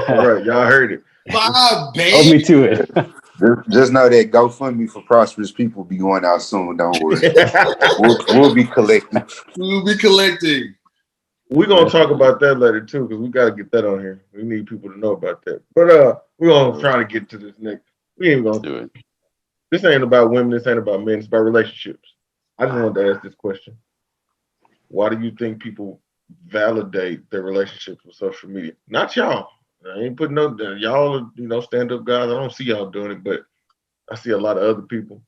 All right, y'all heard it. My bad. Hold me to it. Just know that GoFundMe for Prosperous people be going out soon. Don't worry. we'll be collecting. We'll be collecting. We're gonna talk about that later too, because we gotta get that on here. We need people to know about that. But we're gonna try to get to this next. We ain't gonna do it. This ain't about women, this ain't about men, it's about relationships. I just wanted to ask this question. Why do you think people validate their relationships with social media? Not y'all. I ain't putting no y'all are, stand-up guys. I don't see y'all doing it, but I see a lot of other people.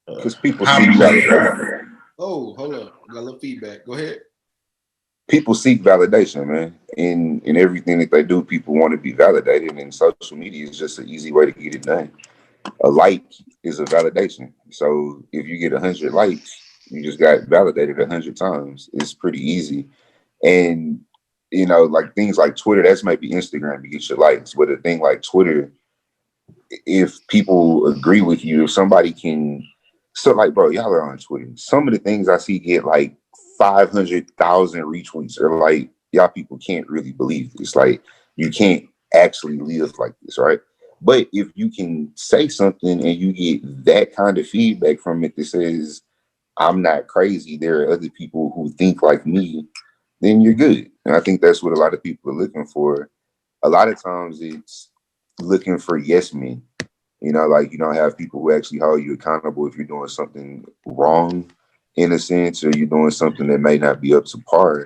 Because people seek validation. Oh, hold up. I got a little feedback. Go ahead. People seek validation, man. In everything that they do, people want to be validated, and social media is just an easy way to get it done. A like is a validation. So if you get 100 likes, you just got validated 100 times. It's pretty easy. And like things like Twitter, that's maybe Instagram to get your likes. But a thing like Twitter, if people agree with you, if somebody can, so like, bro, y'all are on Twitter. Some of the things I see get like 500,000 retweets, or like, y'all people can't really believe this. Like, you can't actually live like this, right? But if you can say something and you get that kind of feedback from it that says, I'm not crazy, there are other people who think like me, then you're good. And I think that's what a lot of people are looking for. A lot of times it's looking for yes men. Like you don't have people who actually hold you accountable if you're doing something wrong, in a sense, or you're doing something that may not be up to par.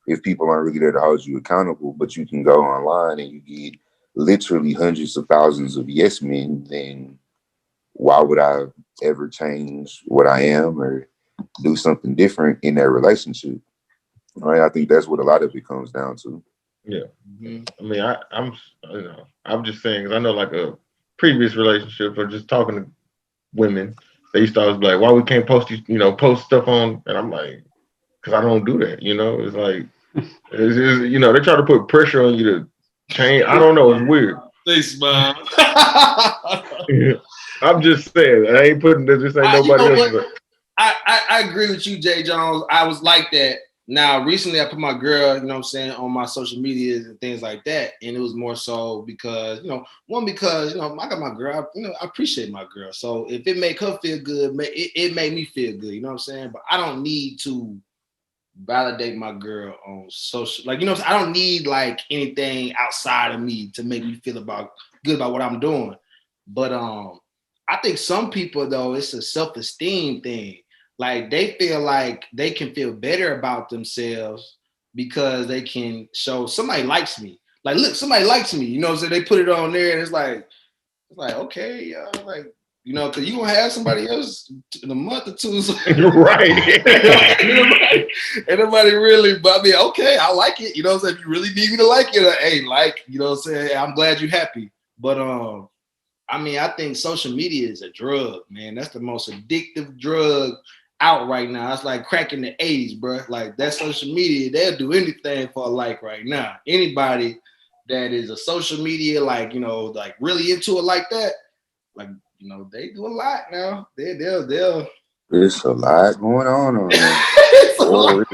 If people aren't really there to hold you accountable, but you can go online and you get literally hundreds of thousands of yes men, then why would I ever change what I am or do something different in that relationship? Right? I think that's what a lot of it comes down to. Yeah. Mm-hmm. I mean, I'm just saying, because I know like a previous relationship or just talking to women, they used to always be like, why we can't post these, post stuff on, and I'm like, because I don't do that, it's like, they try to put pressure on you to change. I don't know, it's weird. They smile. I'm just saying, I ain't putting this ain't nobody else. I agree with you, Jay Jones. I was like that. Now, recently I put my girl, on my social medias and things like that. And it was more so because, because I got my girl, I appreciate my girl. So if it make her feel good, it made me feel good, you know what I'm saying? But I don't need to validate my girl on social, I don't need like anything outside of me to make me feel good about what I'm doing. But I think some people though, it's a self-esteem thing. Like they feel like they can feel better about themselves because they can show somebody likes me. Like, look, somebody likes me, so they put it on there and it's like, okay, like, because you're going to have somebody else in a month or two. So, right. Ain't nobody really, but I mean, okay, I like it. If you really need me to like it, hey, I'm glad you're happy. But, I think social media is a drug, man. That's the most addictive drug out right now. It's like crack in the 80s, bro. Like that social media, they'll do anything for a like right now. Anybody that is a social media, like really into it like that, like they do a lot now. They'll. There's a lot going on there. It's a lot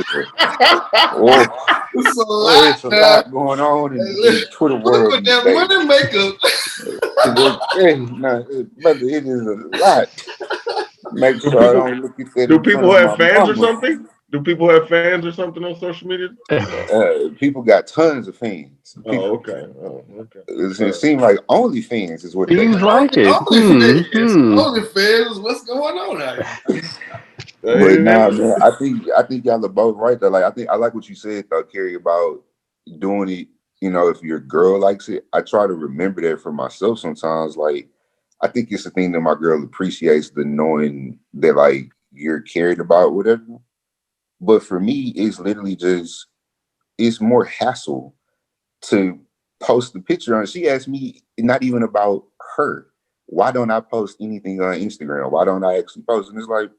going on in the Twitter world. Look at that money maker. Brother, it is a lot. Make sure I don't look at that. Do people have fans or something? Do people have fans or something on social media? People got tons of fans. Okay. It seems like OnlyFans is what they like it. OnlyFans, what's going on out here? But man, I think y'all are both right though. Like I like what you said though, Kerry, about doing it. If your girl likes it, I try to remember that for myself sometimes. Like I think it's a thing that my girl appreciates, the knowing that like you're cared about, whatever. But for me, it's literally just it's more hassle to post the picture on. She asked me not even about her. Why don't I post anything on Instagram? Why don't I actually post? And it's like,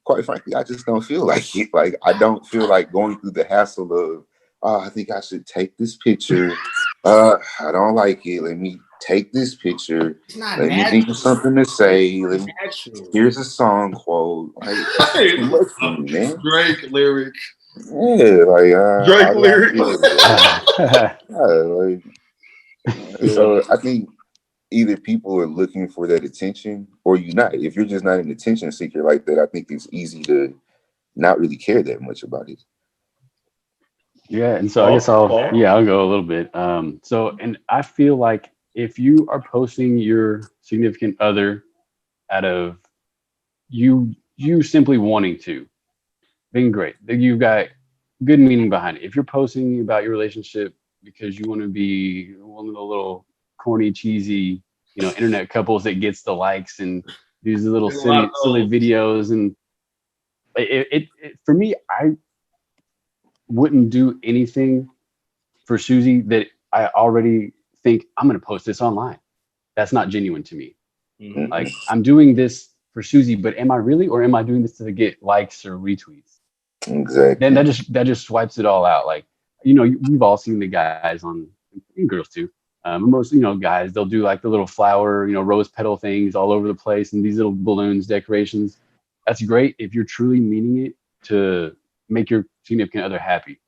quite frankly, I just don't feel like it. Like, I don't feel like going through the hassle of, I think I should take this picture. I don't like it. Let me take this picture. Let me think of something to say. Here's a song quote. Like, too much for me, man. Drake lyric. Yeah, like Drake lyric. So I think either people are looking for that attention or you're not. If you're just not an attention seeker like that, I think it's easy to not really care that much about it. Yeah, and so I guess I'll go a little bit. So and I feel like if you are posting your significant other out of you simply wanting to, then great. You've got good meaning behind it. If you're posting about your relationship because you want to be one of the little corny, cheesy, internet couples that gets the likes and these little silly videos, and it for me, I wouldn't do anything for Susie that I already think I'm going to post this online. That's not genuine to me. Mm-hmm. Like, I'm doing this for Susie, but am I really, or am I doing this to get likes or retweets? Exactly. Then that just swipes it all out. Like, we've all seen the guys and girls too. Most, guys, they'll do like the little flower, rose petal things all over the place and these little balloons, decorations. That's great if you're truly meaning it to make your significant other happy.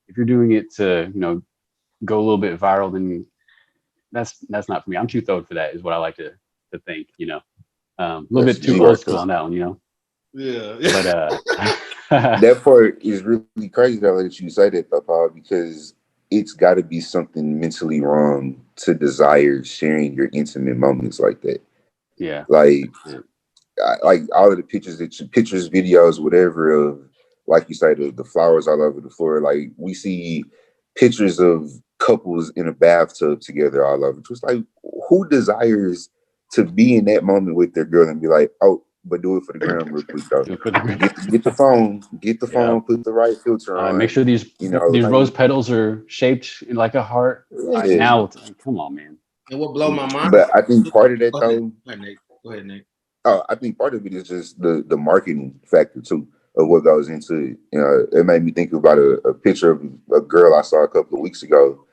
If you're doing it to, go a little bit viral, then that's not for me. I'm too throwed for that, is what I like to think, a little bit too old school on that one, Yeah. But that part is really crazy that you say that, Papa, because it's got to be something mentally wrong to desire sharing your intimate moments like that. Yeah. Like all of the pictures, videos, whatever, of, like you say, the flowers all over the floor. Like, we see pictures of couples in a bathtub together all over. It's like, who desires to be in that moment with their girl and be like, oh, but do it for the gram real quick though. Get the phone, put the right filter on. Make sure these rose petals are shaped like a heart. Yeah. Now, come on, man. And what blow my mind? But I think part of that though. Go ahead, Nate. Oh, I think part of it is just the marketing factor too of what goes into it. It made me think about a picture of a girl I saw a couple of weeks ago,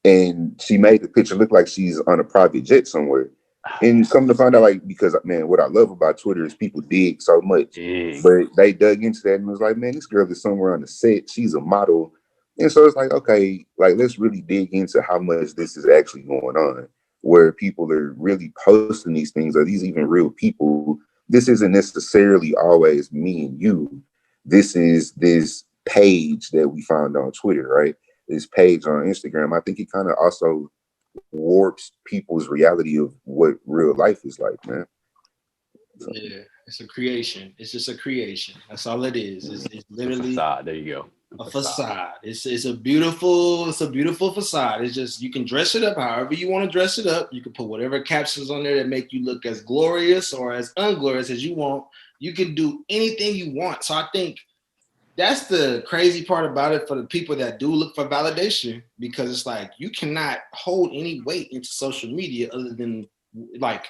and she made the picture look like she's on a private jet somewhere. And come to find out, like, because, man, what I love about Twitter is people dig so much. But they dug into that and was like, man, this girl is somewhere on the set. She's a model. And so it's like, okay, like, let's really dig into how much this is actually going on, where people are really posting these things. Are these even real people? This isn't necessarily always me and you. This is this page that we found on Twitter, right? This page on Instagram. I think it kind of also warps people's reality of what real life is like, man. So. Yeah, it's a creation. It's just a creation. That's all it is. It's literally a facade. There you go. A facade. It's a beautiful facade. It's just, you can dress it up however you want to dress it up. You can put whatever captions on there that make you look as glorious or as unglorious as you want. You can do anything you want. So I think that's the crazy part about it for the people that do look for validation, because it's like, you cannot hold any weight into social media other than, like,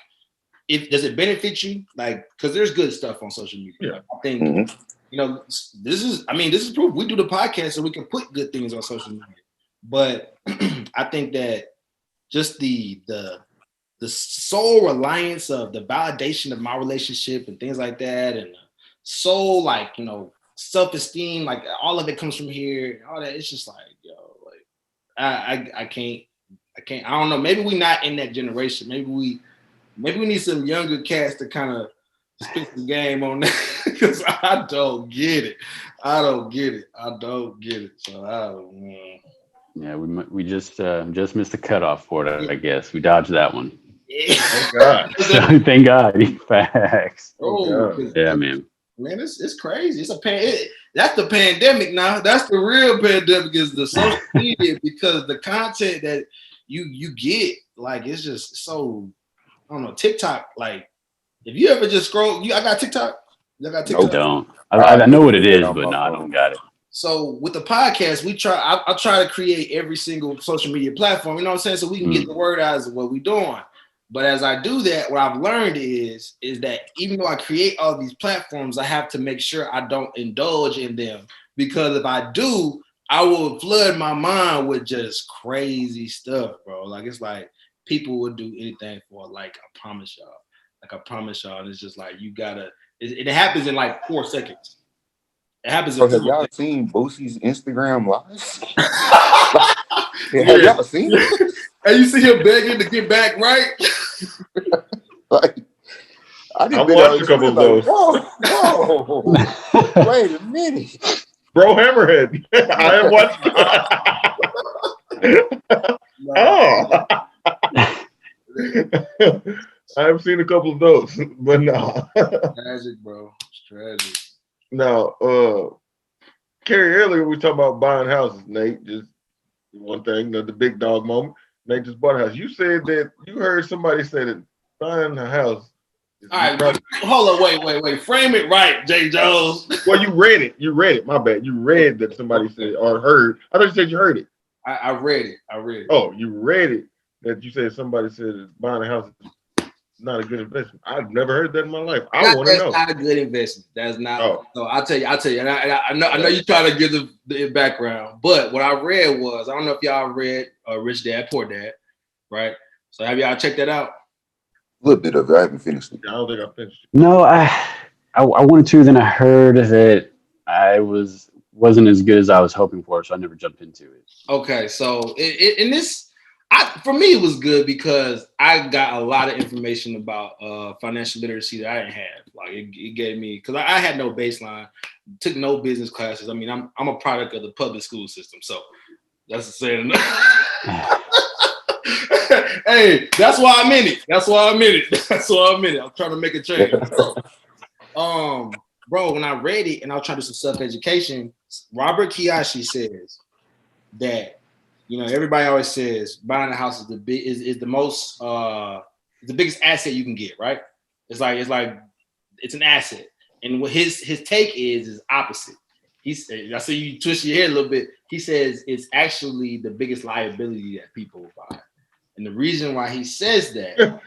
does it benefit you? Like, because there's good stuff on social media. Yeah. Like, I think, this is proof. We do the podcast so we can put good things on social media. But I think that just the sole reliance of the validation of my relationship and things like that, and sole, like, self-esteem, like, all of it comes from here, all that. It's just like, like, I can't. I don't know. Maybe we not in that generation. Maybe we need some younger cats to kind of spit the game on that, because I don't get it. So I don't know. Yeah, we just missed the cutoff for it. I guess we dodged that one. Yeah. Thank God. So, thank God. Facts. Oh, yeah, man. Man, it's crazy. That's the pandemic now. That's the real pandemic, is the social media, because the content that you get, like, it's just so, I don't know, TikTok. Like, if you ever just scroll, I got TikTok. You got TikTok? No, don't. I know what it is, but no, I don't got it. So with the podcast, I try to create every single social media platform, you know what I'm saying? So we can get the word out as what we're doing. But as I do that, what I've learned is that even though I create all these platforms, I have to make sure I don't indulge in them, because if I do, I will flood my mind with just crazy stuff, bro. Like, it's like people would do anything for, like, I promise y'all. And it's just like, you gotta, it happens in like 4 seconds. It happens in 4 seconds. Have y'all seen Boosie's Instagram lives? Have y'all seen it? And you see him begging to get back, right? Like, I watched a couple of those. Whoa, wait a minute. Bro, Hammerhead. I have watched. I have seen a couple of those, but no. Tragic, bro. It's tragic. Now, Carrie, earlier we talking about buying houses, Nate. Just one thing, the big dog moment. Nate just bought a house. You said that you heard somebody say that buying a house. All right, hold on, wait. Frame it right, Jay Jones. Well, you read it. My bad. You read that somebody said or heard. I thought you said you heard it. I read it. Oh, you read it. That you said somebody said that buying a house is not a good investment. I've never heard that in my life. I want to know. That's not a good investment. That's not. Oh. So I'll tell you. And I know you're trying to give the background, but what I read was, I don't know if y'all read Rich Dad Poor Dad, right? So have y'all checked that out? A little bit of it. I haven't finished it. I don't think I finished it. No, I wanted to. Then I heard that I wasn't as good as I was hoping for, so I never jumped into it. Okay, so for me it was good because I got a lot of information about financial literacy that I didn't have. Like it gave me, because I had no baseline, took no business classes. I mean, I'm a product of the public school system, so that's the saying. Hey, that's why I'm in it. I'm trying to make a change. Bro, when I read it and I was trying to do some self-education, Robert Kiyosaki says that, everybody always says buying a house is the biggest asset you can get, right? It's like it's an asset. And what his take is opposite. He said, I see you twist your head a little bit. He says it's actually the biggest liability that people buy. And the reason why he says that,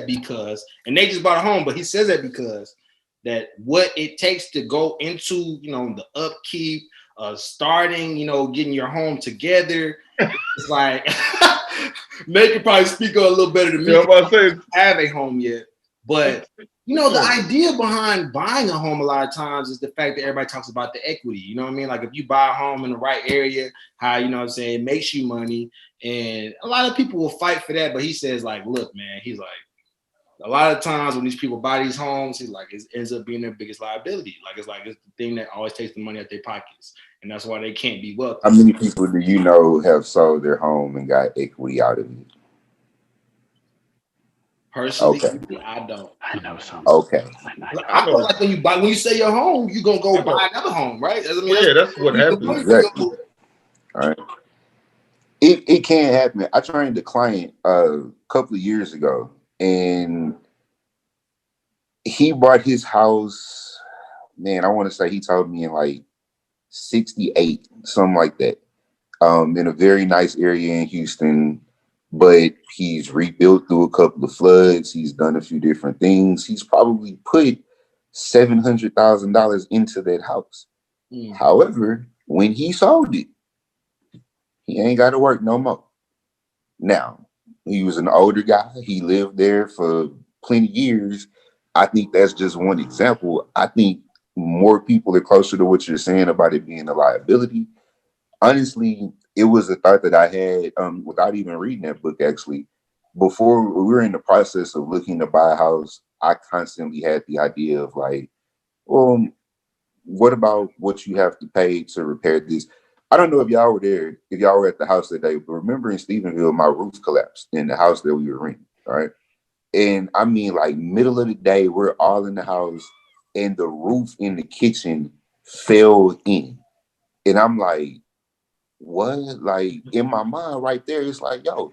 because, and they just bought a home, but he says that because that what it takes to go into, the upkeep, starting, getting your home together, it's like, Nate can probably speak on a little better than me. Yeah, I'm about to say, have a home yet, but the idea behind buying a home a lot of times is the fact that everybody talks about the equity. You know what I mean? Like if you buy a home in the right area, how, it makes you money. And a lot of people will fight for that. But he says, like, look, man, he's like, a lot of times when these people buy these homes, he's like, it ends up being their biggest liability. It's the thing that always takes the money out their pockets. And that's why they can't be wealthy. How many people do you know have sold their home and got equity out of it? Personally, okay. I don't. I know some. Okay. I feel like when you sell your home, you're gonna go buy another home, right? That's what happens. Exactly. All right. It can happen. I trained a client a couple of years ago, and he bought his house. Man, I want to say he told me in like 68, something like that, in a very nice area in Houston. But he's rebuilt through a couple of floods. He's done a few different things. He's probably put $700,000 into that house. However, when he sold it, he ain't got to work no more. Now, he was an older guy. He lived there for plenty of years. I think that's just one example. I think more people are closer to what you're saying about it being a liability. Honestly, it was a thought that I had without even reading that book, actually. Before we were in the process of looking to buy a house, I constantly had the idea of like, well, what about what you have to pay to repair this? I don't know if y'all were there, if y'all were at the house that day, but remember in Stephenville, my roof collapsed in the house that we were renting, right? And I mean, like middle of the day, we're all in the house and the roof in the kitchen fell in. And I'm like, what? Like in my mind right there, it's like, yo,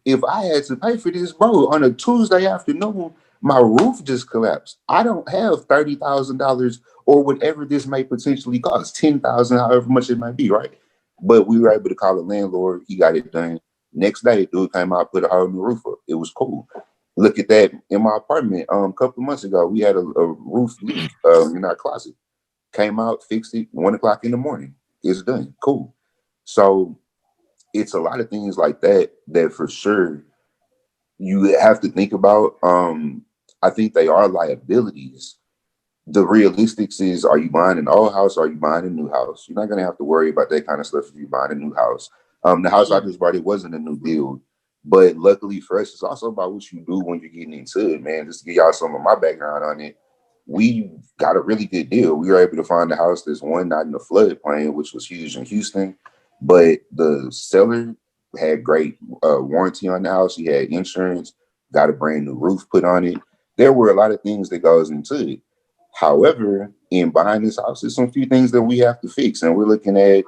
if I had to pay for this, bro, on a Tuesday afternoon, my roof just collapsed. I don't have $30,000 or whatever this may potentially cost, $10,000, however much it might be, right? But we were able to call the landlord. He got it done. Next day, dude came out, put a whole new roof up. It was cool. Look at that in my apartment. A couple of months ago, we had a roof leak in our closet. Came out, fixed it, 1 o'clock in the morning. It's done. Cool. So it's a lot of things like that for sure you have to think about. I think they are liabilities. The realistics is, are you buying an old house or are you buying a new house? You're not going to have to worry about that kind of stuff if you're buying a new house. The house I just bought, it wasn't a new build, but luckily for us, it's also about what you do when you're getting into it, man. Just to give y'all some of my background on it, we got a really good deal. We were able to find a house that's not in the floodplain, which was huge in Houston, but the seller had great warranty on the house. He had insurance, got a brand new roof put on it. There were a lot of things that goes into it. However, in buying this house, there's some few things that we have to fix, and we're looking at,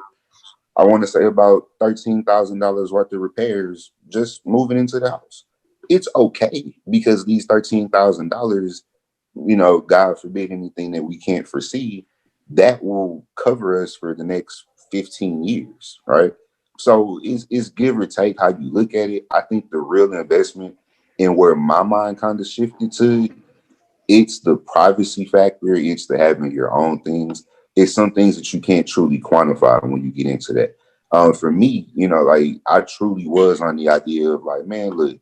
I want to say, about $13,000 worth of repairs just moving into the house. It's okay because these $13,000, God forbid anything that we can't foresee, that will cover us for the next 15 years, right? So it's give or take how you look at it. I think the real investment, and where my mind kind of shifted to, it's the privacy factor. It's the having your own things. It's some things that you can't truly quantify when you get into that. For me, like, I truly was on the idea of like, man, look,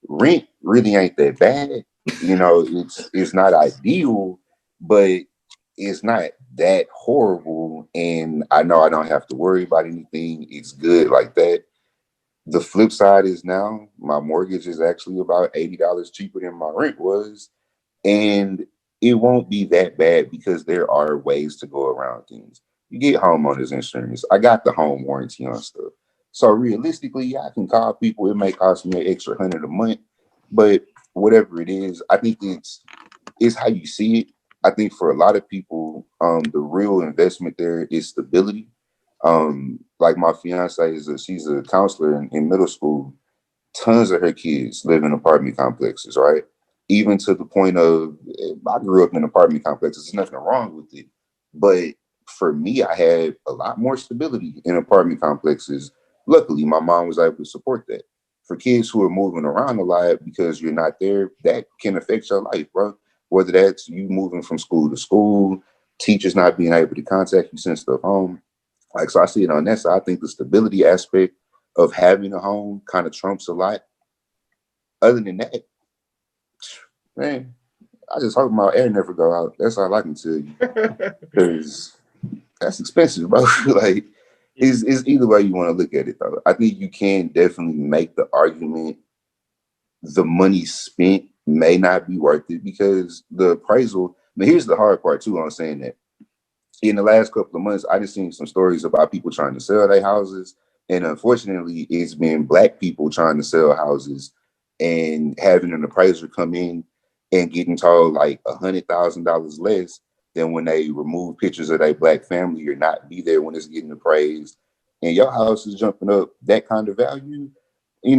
rent really ain't that bad. It's not ideal, but it's not that horrible. And I know I don't have to worry about anything. It's good like that. The flip side is now my mortgage is actually about $80 cheaper than my rent was. And it won't be that bad because there are ways to go around things. You get homeowners insurance. I got the home warranty on stuff. So realistically, yeah, I can call people. It may cost me an extra $100 a month, but whatever it is, I think it's how you see it. I think for a lot of people, the real investment there is stability. Like my fiance she's a counselor in middle school. Tons of her kids live in apartment complexes, right? Even to the point of, I grew up in apartment complexes. There's nothing wrong with it. But for me, I had a lot more stability in apartment complexes. Luckily, my mom was able to support that. For kids who are moving around a lot because you're not there, that can affect your life, bro. Whether that's you moving from school to school, teachers not being able to contact you, send stuff home. Like, so I see it on that side. I think the stability aspect of having a home kind of trumps a lot. Other than that, man, I just hope my air never go out. That's all I can tell you. Because that's expensive, bro. Like, it's either way you want to look at it, though. I think you can definitely make the argument the money spent may not be worth it because the appraisal. Now, here's the hard part, too, on saying that. In the last couple of months, I just seen some stories about people trying to sell their houses. And unfortunately, it's been Black people trying to sell houses and having an appraiser come in and getting told like $100,000 less than when they remove pictures of their Black family or not be there when it's getting appraised. And your house is jumping up that kind of value. We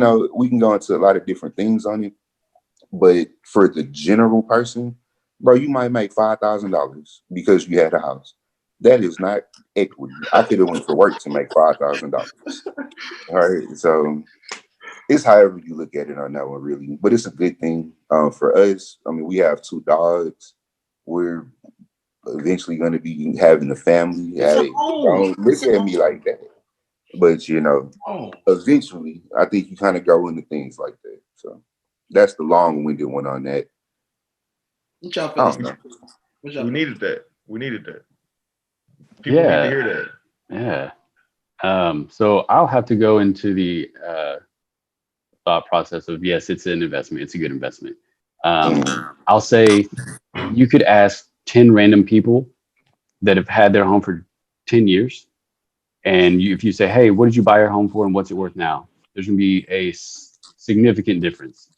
can go into a lot of different things on it. But for the general person, bro, you might make $5,000 because you had a house. That is not equity. I could have went to work to make $5,000. All right, so it's however you look at it on that one, really. But it's a good thing for us. I mean, we have 2 dogs. We're eventually going to be having a family. Hey, don't look at me like that. But eventually, I think you kind of go into things like that. So that's the long-winded one on that. What y'all feeling? We needed that. People need to hear that. Yeah. So I'll have to go into the thought process of, yes, it's an investment. It's a good investment. I'll say you could ask 10 random people that have had their home for 10 years. And if you say, hey, what did you buy your home for and what's it worth now? There's going to be a significant difference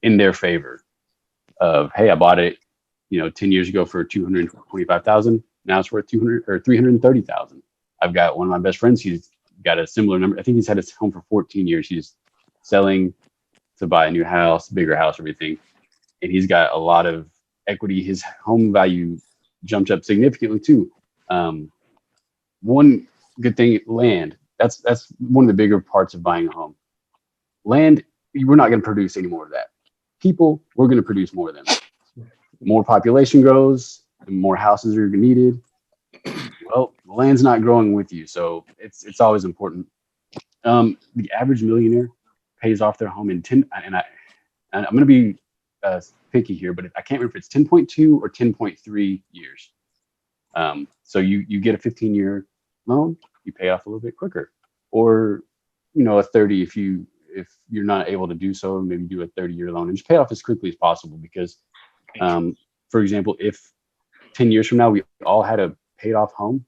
in their favor of, hey, I bought it 10 years ago for $225,000. Now it's worth $330,000. I've got one of my best friends. He's got a similar number. I think he's had his home for 14 years. He's selling to buy a new house, bigger house, everything. And he's got a lot of equity. His home value jumped up significantly too. One good thing, land. That's one of the bigger parts of buying a home. Land, we're not going to produce any more of that. People, we're going to produce more of them. More population grows, the more houses are needed. Well, the land's not growing with you, so it's always important. The average millionaire pays off their home in 10, and I'm going to be picky here, but I can't remember if it's 10.2 or 10.3 years. So you get a 15-year loan, you pay off a little bit quicker. Or a 30 if you're not able to do so, maybe do a 30-year loan and just pay off as quickly as possible. Because, for example, if 10 years from now we all had a paid off home,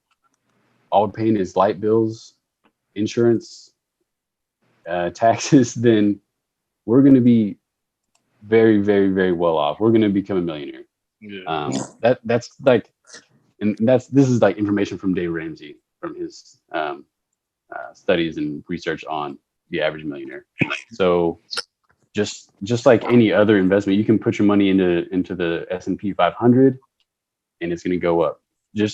all we're paying is light bills, insurance, taxes, then we're going to be very, very, very well off. We're going to become a millionaire. Yeah. That's like, and this is like information from Dave Ramsey from his studies and research on the average millionaire. So just like any other investment, you can put your money into the S&P 500 and it's going to go up. I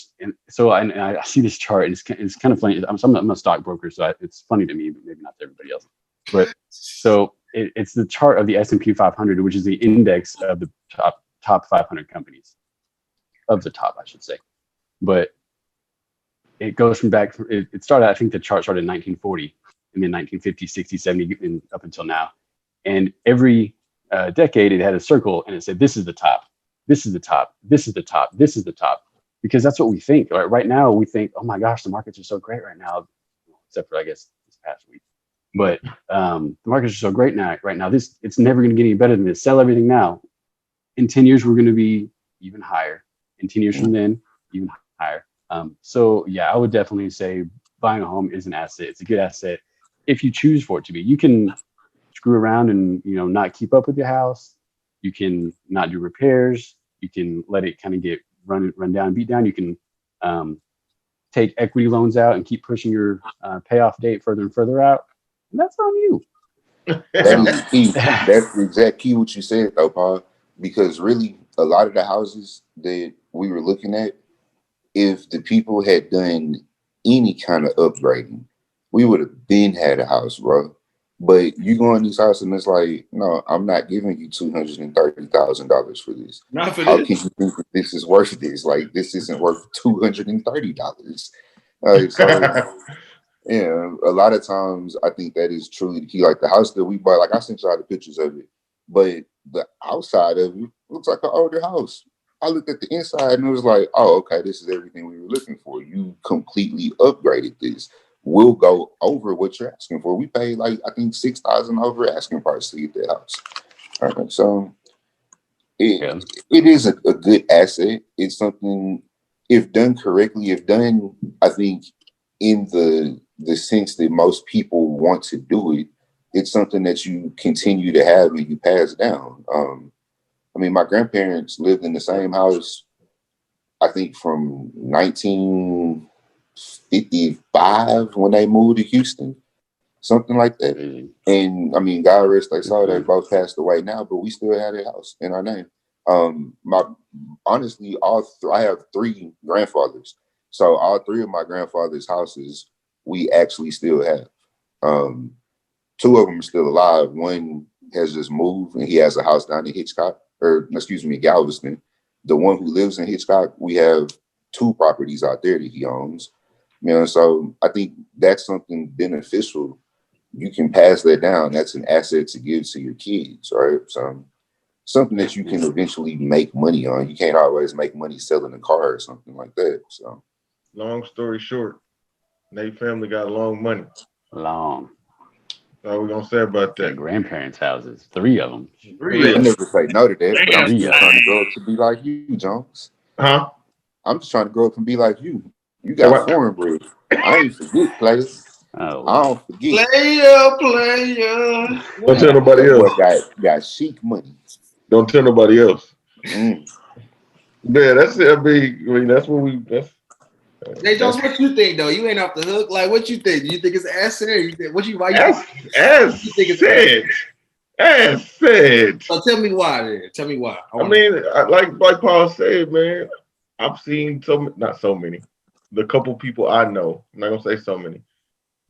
see this chart and it's kind of funny. I'm a stockbroker, so it's funny to me, but maybe not to everybody else. But so it's the chart of the S&P 500, which is the index of the top 500 companies, of the top, I should say. But it goes from back. It started. I think the chart started in 1940, and then 1950, 60, 70, and up until now. And every decade, it had a circle, and it said, "This is the top. This is the top. This is the top. This is the top." Because that's what we think. Right now, we think, "Oh my gosh, the markets are so great right now," except for I guess this past week. But the markets are so great now. Right now, it's never going to get any better than this. Sell everything now. In 10 years, we're going to be even higher. In 10 years from then, even higher. So yeah, I would definitely say buying a home is an asset. It's a good asset if you choose for it to be. You can screw around and not keep up with your house. You can not do repairs. You can let it kind of get run down, beat down. You can take equity loans out and keep pushing your payoff date further and further out. And that's on you. That is key. That's the exact key what you said though, Paul. Because really, a lot of the houses that we were looking at, if the people had done any kind of upgrading, we would have been had a house, bro. But you go in this house and it's like, no, I'm not giving you $230,000 for this. Not for How this. can you think that this is worth this? Like, this isn't worth $230. So, yeah, a lot of times I think that is truly the key. Like the house that we bought, like I sent y'all the pictures of it, but the outside of it looks like an older house. I looked at the inside and it was like, oh, okay, this is everything we were looking for. You completely upgraded this. We'll go over what you're asking for. We paid like I think $6,000 over asking price to get that house. All right, so it is a good asset. It's something, if done correctly, if done, I think in the sense that most people want to do it, it's something that you continue to have and you pass down. I mean, my grandparents lived in the same house, I think from 1955 when they moved to Houston, something like that. And I mean, God rest their soul, they both passed away now, but we still had a house in our name. Honestly, I have three grandfathers. So all three of my grandfather's houses, we actually still have. Two of them are still alive. One has just moved and he has a house down in Galveston. The one who lives in Hitchcock, we have two properties out there that he owns. So I think that's something beneficial. You can pass that down. That's an asset to give to your kids, right? So something that you can eventually make money on. You can't always make money selling a car or something like that. So long story short, Nate family got long money. Long. What are we gonna say about that? Their grandparents' houses, three of them. I never say no to that, but I'm still trying to grow up to be like you, Jones. Huh? I'm just trying to grow up and be like you. You got foreign bread. I ain't forget, players. Oh, I don't forget. Player. Don't tell nobody else. Got chic money. Don't tell nobody else. Man, that's it. I mean, that's what we. Hey, Jones, what you think though? You ain't off the hook. Like, what you think? Do you think it's an asset? Or you think, why you think it's asset? So tell me why. Then. Tell me why. I mean, like Paul said, man. I've seen not so many. The couple people I know, I'm not gonna say so many.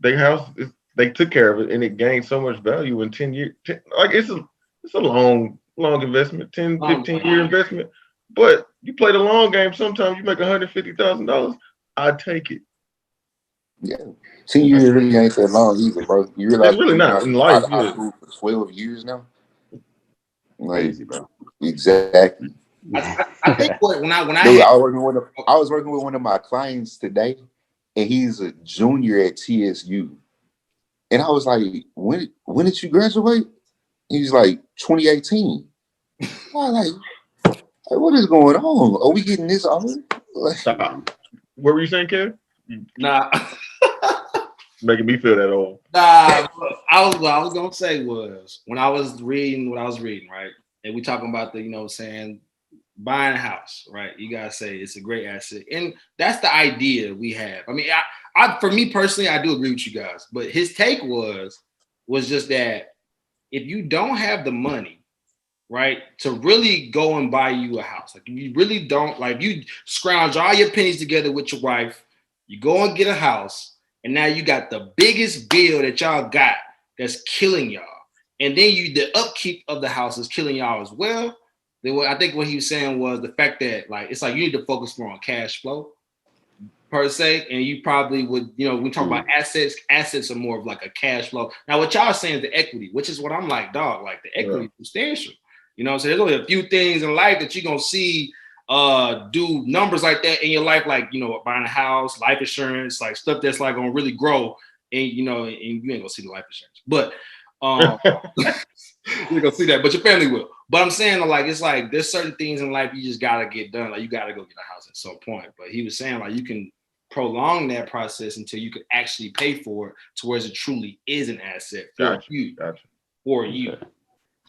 They took care of it and it gained so much value in 10 years. It's a long investment, 10, 15-year investment. But you play the long game. Sometimes you make $150,000. I'd take it. Yeah, 10 years really ain't that long either, bro. You realize it's really not in life. I've been for 12 years now. Like, crazy, bro. Exactly. I think when I was working with one of my clients today, and he's a junior at TSU, And I was like, when did you graduate? He's like 2018. I was like, what is going on? Are we getting this old? Stop. What were you saying, Kev? Nah. Making me feel that old. Nah, what I was gonna say was when I was reading right? And we talking about the, saying buying a house, right? You gotta say it's a great asset. And that's the idea we have. I mean, I for me personally, I do agree with you guys, but his take was just that if you don't have the money, right, to really go and buy you a house, like you really don't, like you scrounge all your pennies together with your wife, you go and get a house, and now you got the biggest bill that y'all got that's killing y'all. And then the upkeep of the house is killing y'all as well. I think what he was saying was the fact that like it's like you need to focus more on cash flow per se, and you probably would, we talk about assets. Assets are more of like a cash flow. Now, what y'all are saying is the equity, which is what I'm like, dog. Like the equity is substantial. So there's only a few things in life that you're gonna see do numbers like that in your life, like buying a house, life insurance, like stuff that's like gonna really grow, and and you ain't gonna see the life insurance, but you're gonna see that, but your family will. But I'm saying like it's like there's certain things in life you just gotta get done. Like you gotta go get a house at some point. But he was saying like you can prolong that process until you could actually pay for it to where it truly is an asset for you. For you.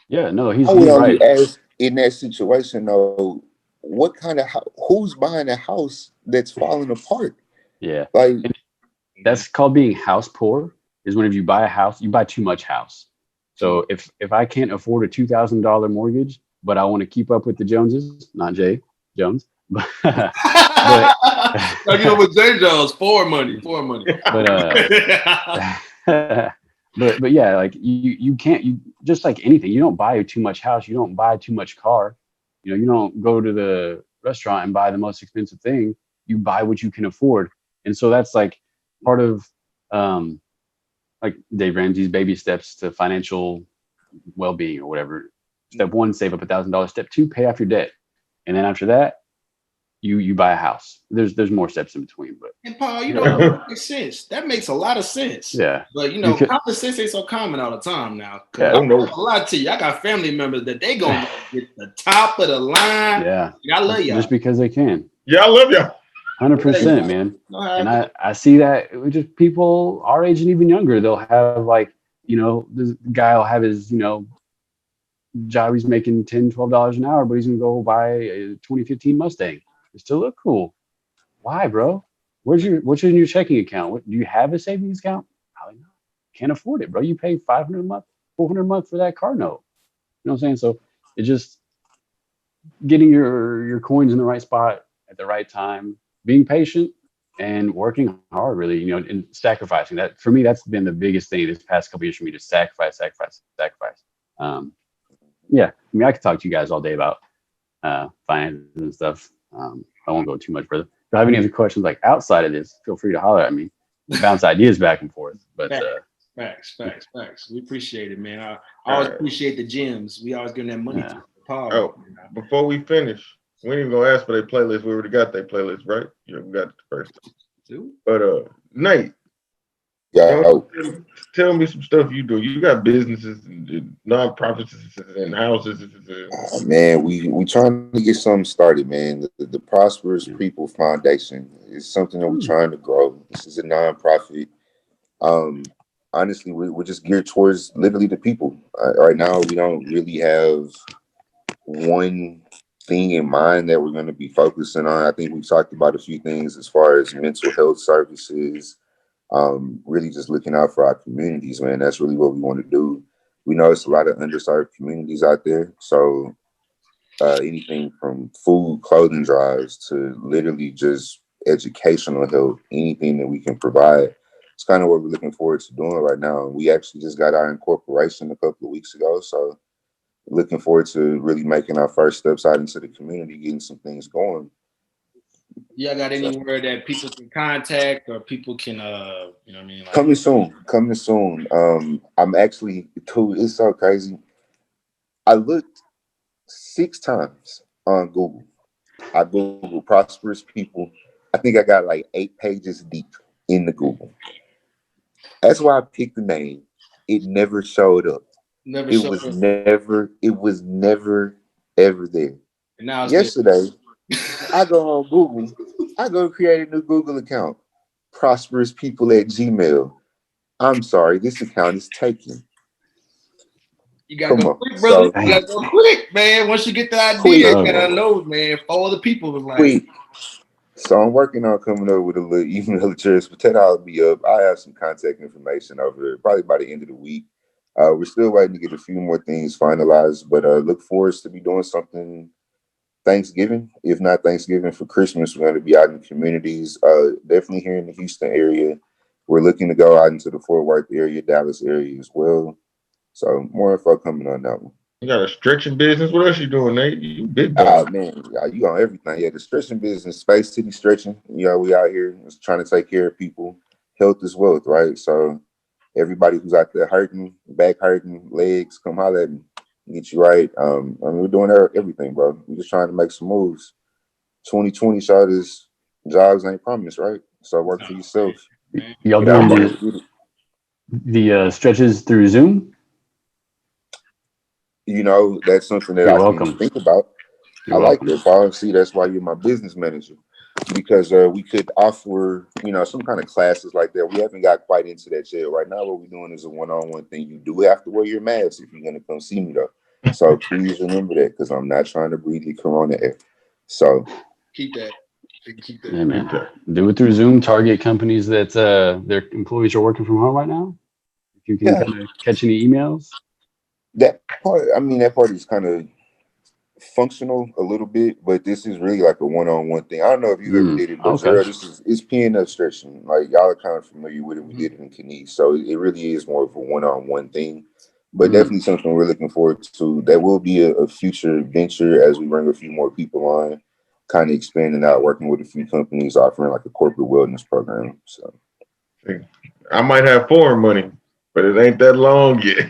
Yeah, no, he's right. Ask in that situation though, what kind of who's buying a house that's falling apart? Yeah, like and that's called being house poor. Is whenever you buy a house, you buy too much house. So if I can't afford a $2,000 mortgage, but I want to keep up with the Joneses, not Jay Jones, but with Jay Jones, for money. But yeah, like you can't, you just like anything, you don't buy too much house, you don't buy too much car, you don't go to the restaurant and buy the most expensive thing. You buy what you can afford, and so that's like part of like Dave Ramsey's baby steps to financial well-being or whatever. Step 1, save up $1,000. Step 2, pay off your debt, and then after that, you buy a house. There's more steps in between, but and Paul, that makes sense. That makes a lot of sense. Yeah, but common sense ain't so common all the time now. Yeah, I'm not gonna lie to you, I got family members that they gonna get the top of the line. Yeah, I love y'all just because they can. Yeah, I love y'all. 100%, man. And I see that with just people our age and even younger. They'll have like, this guy will have his, job. He's making $10, $12 an hour, but he's gonna go buy a 2015 Mustang. It still look cool. Why, bro? What's in your checking account? Do you have a savings account? Probably not. Can't afford it, bro. You pay $500 a month, $400 a month for that car note. You know what I'm saying? So it's just getting your coins in the right spot at the right time, being patient and working hard, really, and sacrificing. That for me, that's been the biggest thing this past couple of years for me, to sacrifice. Yeah, I mean, I could talk to you guys all day about finances and stuff. I won't go too much further. If you have any other questions like outside of this, feel free to holler at me. Bounce ideas back and forth. But facts. We appreciate it, man. I always appreciate the gems. We always getting that money. Yeah. Before we finish, we ain't even gonna ask for their playlist. We already got their playlist, right? Yeah, we got it first. But Nate, tell me some stuff you do. You got businesses and nonprofits and houses. Man, we trying to get something started, man. The Prosperous People Foundation is something that we're trying to grow. This is a nonprofit. Honestly, we're just geared towards literally the people. Right now, we don't really have one thing in mind that we're going to be focusing on. I think we've talked about a few things as far as mental health services, really just looking out for our communities, man. That's really what we want to do. We know it's a lot of underserved communities out there. So anything from food, clothing drives to literally just educational help, anything that we can provide. It's kind of what we're looking forward to doing right now. We actually just got our incorporation a couple of weeks ago. So looking forward to really making our first steps out into the community, getting some things going. Yeah, got anywhere that people can contact or people can, you know what I mean? Like, coming soon. I'm actually, it's so crazy. I looked 6 times on Google. I Googled Prosperous People. I think I got like 8 pages deep in the Google. That's why I picked the name. It never showed up. It was never ever there. And now it's yesterday, I go on Google. I go create a new Google account. Prosperous people at Gmail. I'm sorry, this account is taken. You gotta go quick, brother. You gotta go quick, man. Once you get the idea, you gotta know, man. 4 other people was like. Quick. So I'm working on coming up with a little email address, but that'll be up. I have some contact information over there, probably by the end of the week. We're still waiting to get a few more things finalized, but look forward to be doing something Thanksgiving. If not Thanksgiving, for Christmas, we're going to be out in the communities, definitely here in the Houston area. We're looking to go out into the Fort Worth area, Dallas area as well. So more info coming on that one. You got a stretching business. What else you doing, Nate? You big dog. Oh man, you on everything. Yeah, the stretching business, Space City Stretching. We out here just trying to take care of people. Health is wealth, right? So everybody who's out there hurting, back hurting, legs, come holler at me. Get you right. We're doing everything, bro. We're just trying to make some moves. 2020 shot is jobs ain't promised, right? So work for yourself. Y'all doing the stretches through Zoom? That's something that I didn't think about. I like that, Paul. See, that's why you're my business manager, because we could offer, some kind of classes like that. We haven't got quite into that yet. Right now, what we're doing is a one-on-one thing. You do have to wear your mask if you're going to come see me, though. So please remember that, because I'm not trying to breathe the corona air. So keep that. Yeah, man. Do it through Zoom. Target companies that their employees are working from home right now. If you can kind of catch any emails. That part is kind of functional a little bit, but this is really like a one-on-one thing. I don't know if you ever did it, but Gerald, it's PNF stretching. Like, y'all are kind of familiar with it. We did it in Kenese, so it really is more of a one-on-one thing. But definitely something we're looking forward to. That will be a future venture as we bring a few more people on, kind of expanding out, working with a few companies, offering like a corporate wellness program. So I might have foreign money, but it ain't that long yet.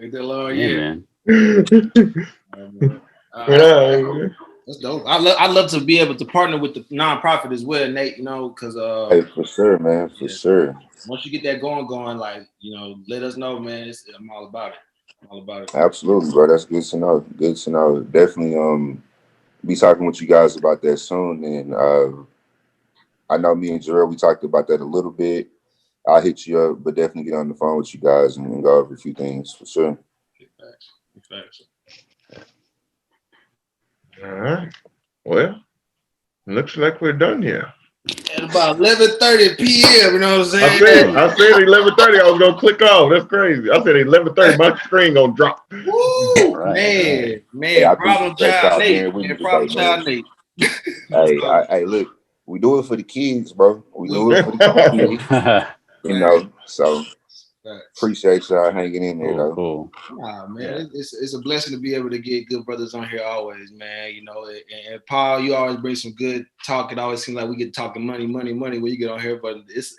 Ain't that long yet, man. That's dope. I love to be able to partner with the nonprofit as well, Nate. Because hey, for sure, man, for sure. Once you get that going, like let us know, man. I'm all about it. Absolutely, bro. That's good to know. Good to know. Definitely, be talking with you guys about that soon. And I know me and Gerald, we talked about that a little bit. I'll hit you up, but definitely get on the phone with you guys and go over a few things for sure. Thanks. All right. Well, looks like we're done here. At about 11:30 p.m. You know what I'm saying? I said 11:30. I was gonna click off. That's crazy. I said 11:30. My screen gonna drop. Woo, man. Hey, problem child Nate. Hey, look, we do it for the kids, bro. We do it for the kids. So appreciate y'all hanging in there, though. Cool. Nah, man, it's a blessing to be able to get good brothers on here always, man. And Paul, you always bring some good talk. It always seems like we get talking money when you get on here, but it's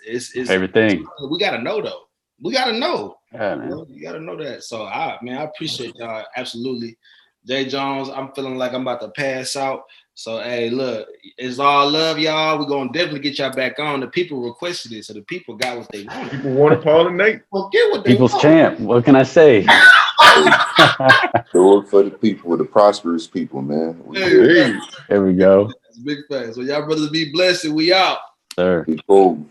everything. We gotta know though. We gotta know. Yeah, man. You gotta know that. So I appreciate y'all absolutely. Jay Jones, I'm feeling like I'm about to pass out. So, hey, look, it's all love, y'all. We're going to definitely get y'all back on. The people requested it, so the people got what they want. People wanted Paul and Nate. Well, get what they People's want. champ. What can I say? Do it for the people, the prosperous people, man. There we go. That's big facts. So, y'all brothers be blessed, and we out. Sir. Be cool.